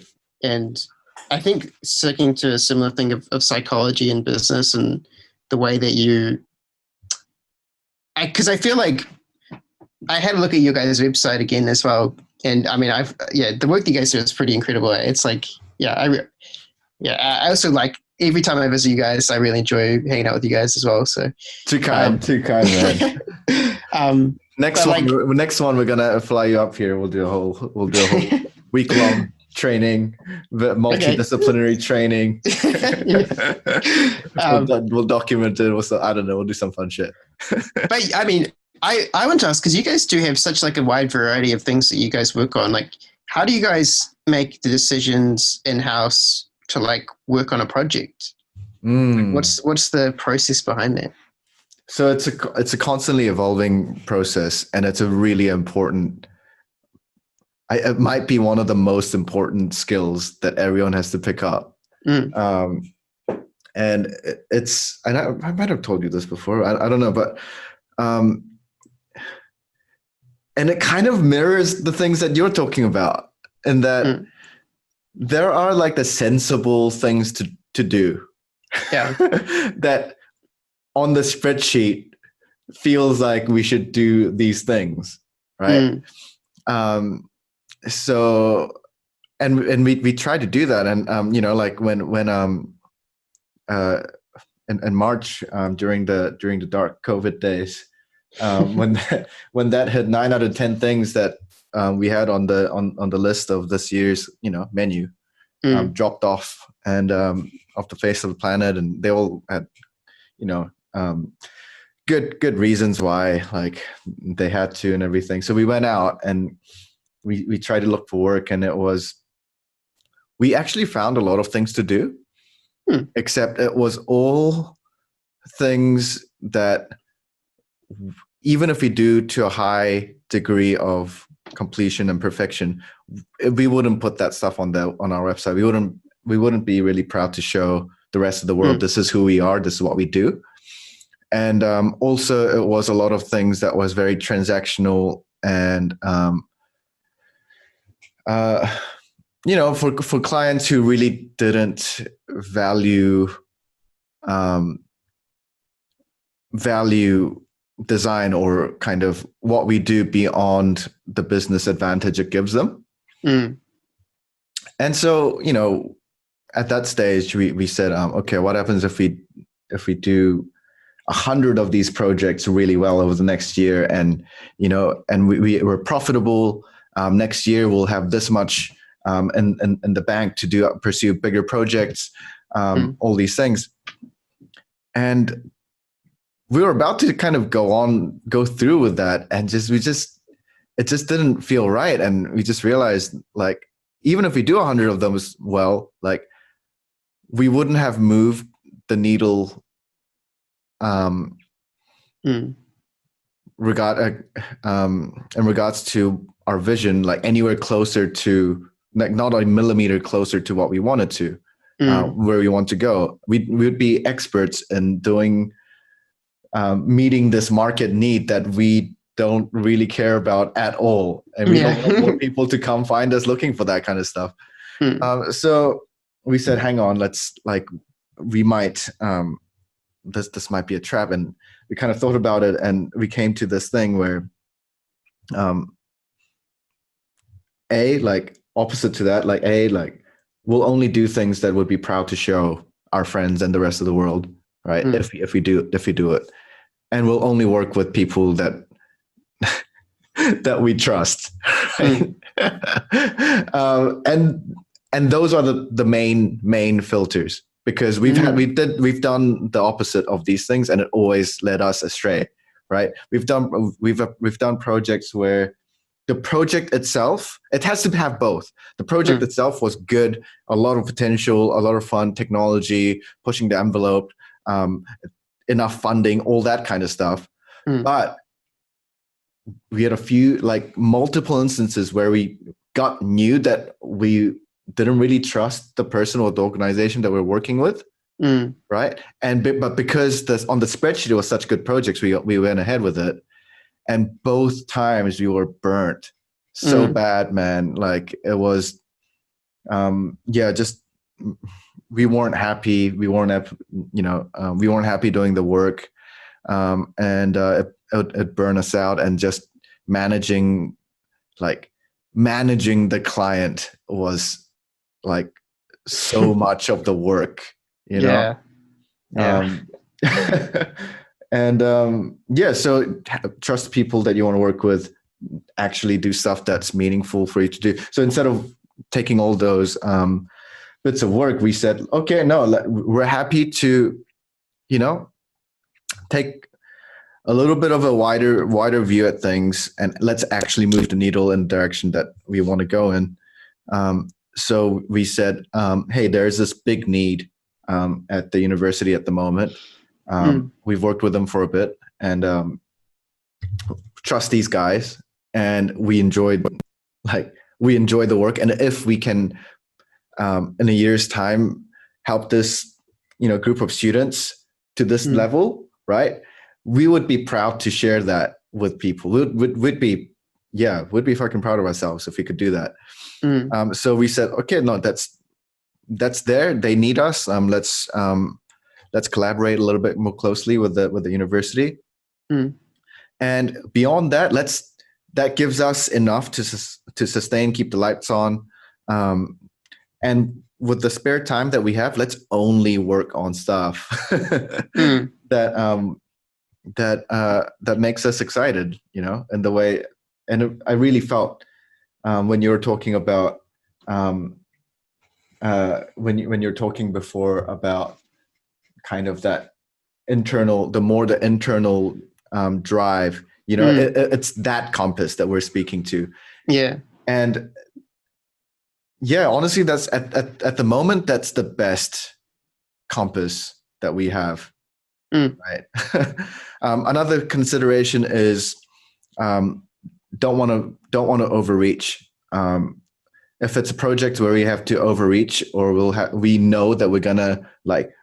And I think sticking to a similar thing of psychology and business, and the way that you because I feel like I had a look at your guys' website again as well, and I mean, the work that you guys do is pretty incredible. It's like, I also like every time I visit you guys, I really enjoy hanging out with you guys as well. So too kind, man. Next one, we're gonna fly you up here. We'll do a whole week-long training, multidisciplinary training. We'll document it. I don't know. We'll do some fun shit. But I mean, I want to ask, because you guys do have such like a wide variety of things that you guys work on. Like, how do you guys make the decisions in-house to like work on a project? What's the process behind that? So it's a constantly evolving process, and it's a really important. It might be one of the most important skills that everyone has to pick up. And I might have told you this before. I don't know, but and it kind of mirrors the things that you're talking about, in that there are like the sensible things to do. Yeah. That on the spreadsheet feels like we should do these things, right? So, and we try to do that, and like when in March, during the dark COVID days, when that hit, 9 out of 10 things that we had on the list of this year's menu dropped off and off the face of the planet, and they all had good reasons why, like they had to and everything. So we went out and we tried to look for work, and we actually found a lot of things to do, except it was all things that, even if we do to a high degree of completion and perfection, we wouldn't put that stuff on our website. We wouldn't be really proud to show the rest of the world, this is who we are, this is what we do. And also it was a lot of things that was very transactional and for clients who really didn't value design or kind of what we do beyond the business advantage it gives them. And so, at that stage we said, okay, what happens if we do 100 of these projects really well over the next year, and we're profitable. Next year we'll have this much in the bank to pursue bigger projects, all these things. And we were about to kind of go through with that, and it just didn't feel right. And we just realized, like, even if we do 100 of them as well, like, we wouldn't have moved the needle in regards to our vision, like anywhere closer to, like, not a millimeter closer to what we wanted to, where we want to go. We would be experts in doing, meeting this market need that we don't really care about at all. And we don't want people to come find us looking for that kind of stuff. So we said, hang on, we might, this might be a trap. And we kind of thought about it, and we came to this thing where, opposite to that, we'll only do things that would be proud to show our friends and the rest of the world, right? If we do it, and we'll only work with people that that we trust, right? And those are the main filters, because we've done the opposite of these things, and it always led us astray, right? We've done projects where the project itself, it has to have both. The project itself was good, a lot of potential, a lot of fun, technology, pushing the envelope, enough funding, all that kind of stuff. But we had multiple instances where we knew that we didn't really trust the person or the organization that we're working with, right? But because on the spreadsheet it was such good projects, we went ahead with it. And both times we were burnt so bad, man. Like, it was, just, we weren't happy. We weren't happy doing the work. And it it'd burn us out, and just managing the client was like so much of the work, you know? Yeah. And so trust people that you want to work with, actually do stuff that's meaningful for you to do. So instead of taking all those bits of work, we said, okay, no, we're happy to, take a little bit of a wider view at things, and let's actually move the needle in the direction that we want to go in. So we said, hey, there's this big need at the university at the moment. We've worked with them for a bit, and trust these guys, and we enjoy the work. And if we can, in a year's time, help this group of students to this level, right? We would be proud to share that with people. We'd be fucking proud of ourselves if we could do that. So we said, okay, no, that's there. They need us. Let's collaborate a little bit more closely with the university. And beyond that, that gives us enough to sustain, keep the lights on. And with the spare time that we have, let's only work on stuff that makes us excited, in the way. And I really felt when you were talking about when you're talking before about kind of that internal drive, it's that compass that we're speaking to. Yeah. And yeah, honestly, that's at the moment, that's the best compass that we have. Right. Another consideration is don't want to overreach. If it's a project where we have to overreach, or we know that we're gonna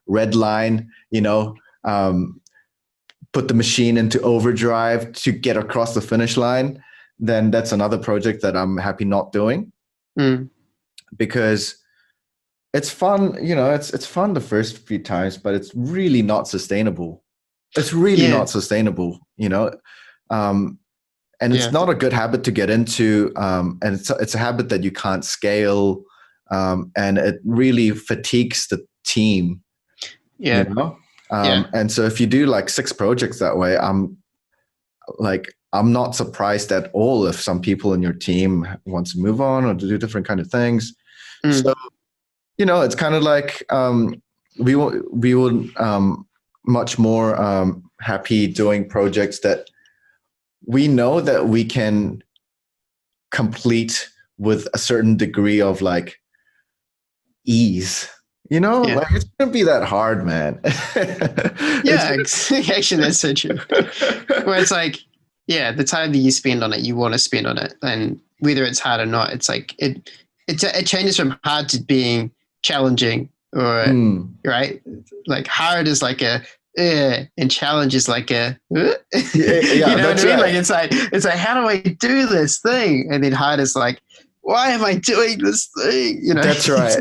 red line, put the machine into overdrive to get across the finish line, then that's another project that I'm happy not doing. Because it's fun, it's fun the first few times, but it's really not sustainable. It's really not sustainable, and it's not a good habit to get into. And it's a habit that you can't scale, and it really fatigues the team. And so if you do 6 projects that way, I'm not surprised at all if some people in your team want to move on or to do different kind of things. So, it's kind of we would much more happy doing projects that we know that we can complete with a certain degree of ease. It's gonna be that hard, man. Actually, that's so true. Where it's the time that you spend on it, you want to spend on it, and whether it's hard or not, it's it changes from hard to being challenging, or right? Hard is and challenge is a you know what I mean? Right. It's how do I do this thing? And then hard is why am I doing this thing? That's right.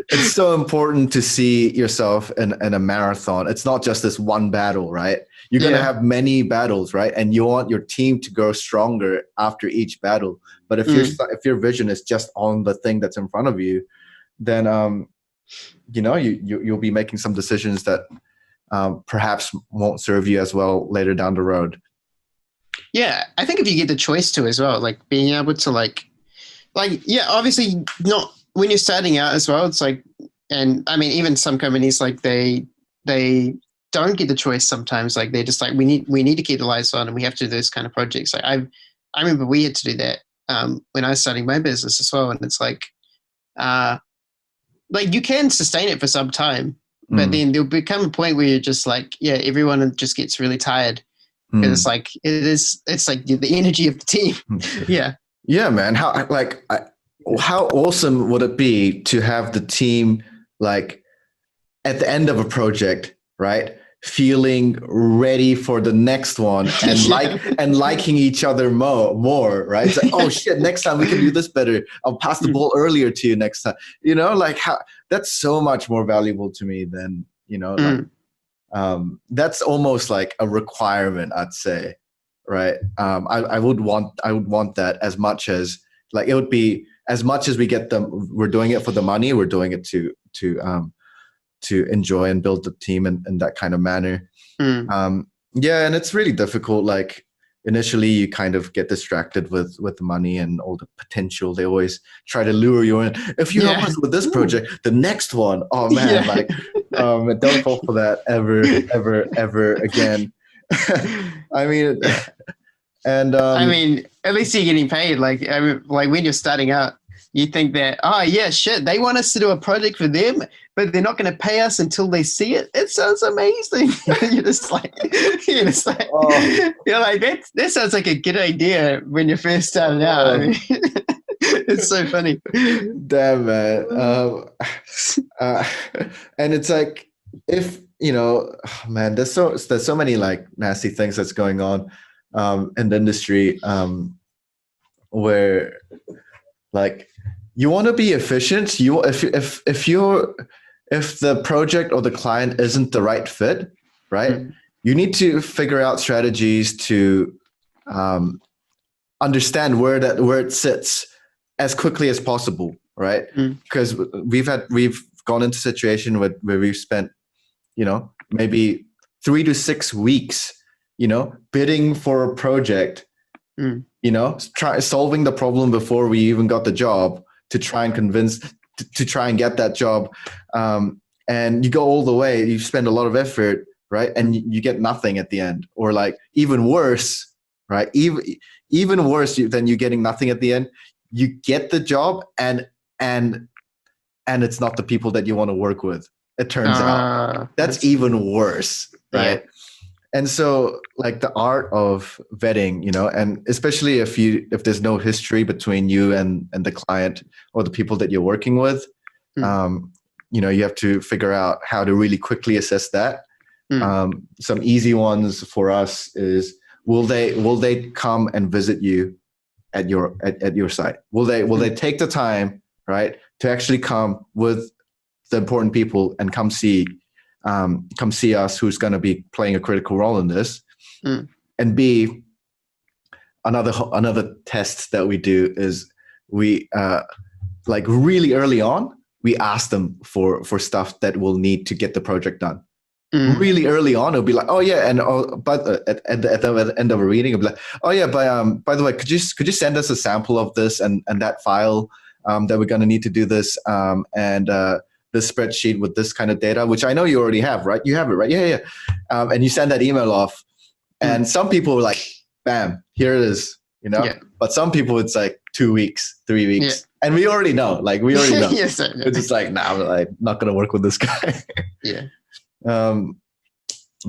It's so important to see yourself in a marathon. It's not just this one battle, right? You're going to have many battles, right? And you want your team to grow stronger after each battle. But if your vision is just on the thing that's in front of you, then you'll be making some decisions that perhaps won't serve you as well later down the road. Yeah, I think if you get the choice to as well, being able to obviously not when you're starting out as well. It's and I mean, even some companies they don't get the choice sometimes. They're just we need to keep the lights on, and we have to do this kind of projects. I remember we had to do that when I was starting my business as well, and it's you can sustain it for some time, but then there'll become a point where you're just everyone just gets really tired. Because it's the energy of the team. Yeah, man. How awesome would it be to have the team at the end of a project, right, feeling ready for the next one, and liking each other more, right? It's oh shit, next time we can do this better. I'll pass the ball earlier to you next time. How that's so much more valuable to me than That's almost like a requirement, I'd say, right? I would want that as much as, like, it would be as much as we get them. We're doing it for the money. We're doing it to enjoy and build the team in that kind of manner. Yeah, and it's really difficult. Like, initially, you kind of get distracted with the money and all the potential. They always try to lure you in. If you help us with this project, the next one, oh man, like, don't fall for that ever again. I mean, and I mean, at least you're getting paid. Like when you're starting out, you think that, oh yeah, shit, they want us to do a project for them, but they're not going to pay us until they see it. It sounds amazing. you're just like, oh. You're like, that sounds like a good idea when you first started out. I mean, it's so funny. Damn, man. And it's like, if man, there's so many like nasty things that's going on in the industry, where, like, you want to be efficient. If the project or the client isn't the right fit, right? You need to figure out strategies to understand where it sits as quickly as possible, right? Because we've gone into a situation where we've spent, maybe 3 to 6 weeks, bidding for a project, solving the problem before we even got the job, to try and get that job. And you go all the way, you spend a lot of effort, right? And you get nothing at the end. Or, like, even worse, right? Even worse than you getting nothing at the end, you get the job and it's not the people that you want to work with. It turns out that's even worse, right? Yeah. And so, like, the art of vetting, and especially if there's no history between you and the client or the people that you're working with, you have to figure out how to really quickly assess that. Some easy ones for us is, will they come and visit you at your site? Will they take the time, right, to actually come with the important people and come see us, who's going to be playing a critical role in this? And B, another test that we do is we like, really early on, we ask them for stuff that we'll need to get the project done. Really early on, it'll be like, oh yeah, and but at the end of a reading, it'll be like, oh yeah, by the way, could you send us a sample of this and that file that we're going to need to do this, and this spreadsheet with this kind of data, which I know you already have, right? You have it, right? Yeah. And you send that email off, and some people are like, bam, here it is, Yeah. But some people, it's like 2 weeks, 3 weeks, and we already know. Yes, it's just like, nah, I'm like, not going to work with this guy. Yeah.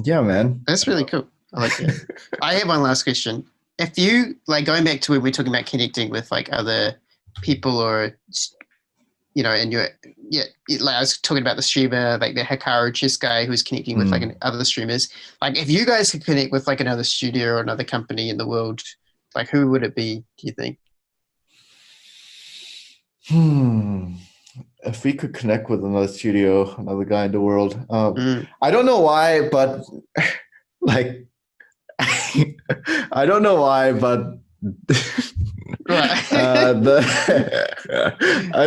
Yeah, man. That's really cool. I like that. I have one last question. If you, like, going back to when we're talking about connecting with, like, other people, or, and like I was talking about the streamer, like the Hikaru chess guy who's connecting with, like, other streamers. Like, if you guys could connect with, like, another studio or another company in the world, like, who would it be, do you think? If we could connect with another studio, another guy in the world, I don't know why, but like, I don't know why, but I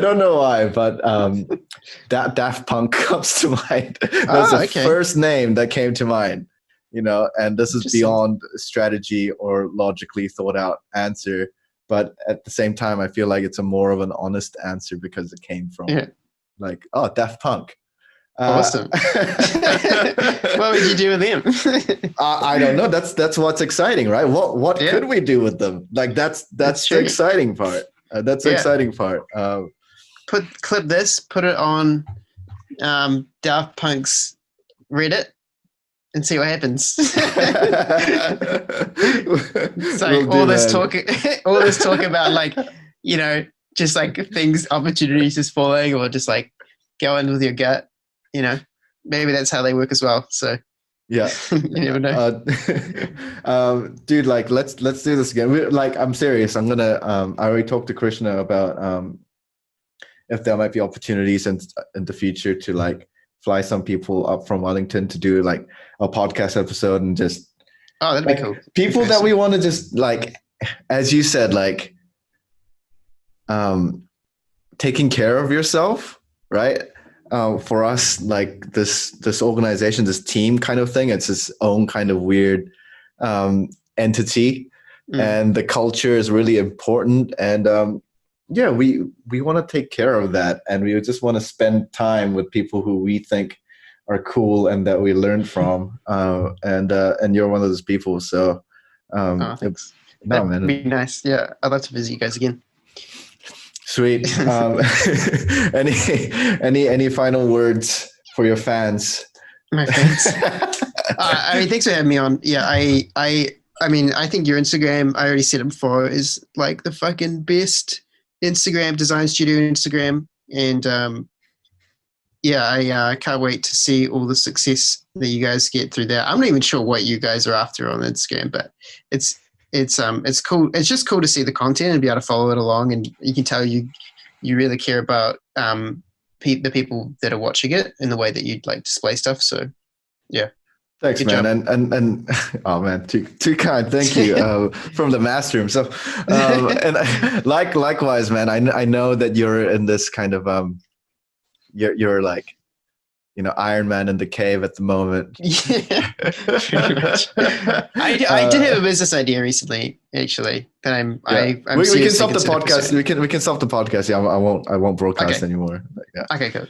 don't know why, but that Daft Punk comes to mind. That's the first name that came to mind, and this is beyond strategy or logically thought out answer. But at the same time, I feel like it's a more of an honest answer because it came from like, oh, Daft Punk. Awesome. What would you do with them? I don't know. That's what's exciting, right? What could we do with them? Like, that's the exciting part. That's the exciting part. Clip this, put it on Daft Punk's Reddit, and see what happens. It's like all this talk about, like, just like things, opportunities just falling, or just like going with your gut. Maybe that's how they work as well. So yeah, you never know. Dude, like, let's do this again. I'm serious. I'm gonna. I already talked to Krishna about if there might be opportunities in the future to, like, fly some people up from Wellington to do like a podcast episode and just that'd be cool. People that we want to just like, as you said, like taking care of yourself, right? For us, like this organization, this team kind of thing, it's its own kind of weird entity, and the culture is really important. And we want to take care of that, and we just want to spend time with people who we think are cool and that we learn from. And you're one of those people. So thanks. No, That'd be nice. Yeah, I'd love to visit you guys again. Sweet. Any final words for your fans? My fans. I mean, thanks for having me on. Yeah, I mean, I think your Instagram, I already said it before, is like the fucking best Instagram, design studio Instagram. And I can't wait to see all the success that you guys get through that. I'm not even sure what you guys are after on Instagram, but it's cool. It's just cool to see the content and be able to follow it along, and you can tell you really care about the people that are watching it in the way that you'd like display stuff. So yeah. Thanks, man. And oh man, too kind. Thank you from the master himself. And likewise, man. I know that you're in this kind of you're like, you know, Iron Man in the cave at the moment. Yeah, pretty much. I did have a business idea recently, actually. That I'm we can stop the podcast. We can stop the podcast. Yeah, I won't broadcast anymore. Yeah. Okay, cool.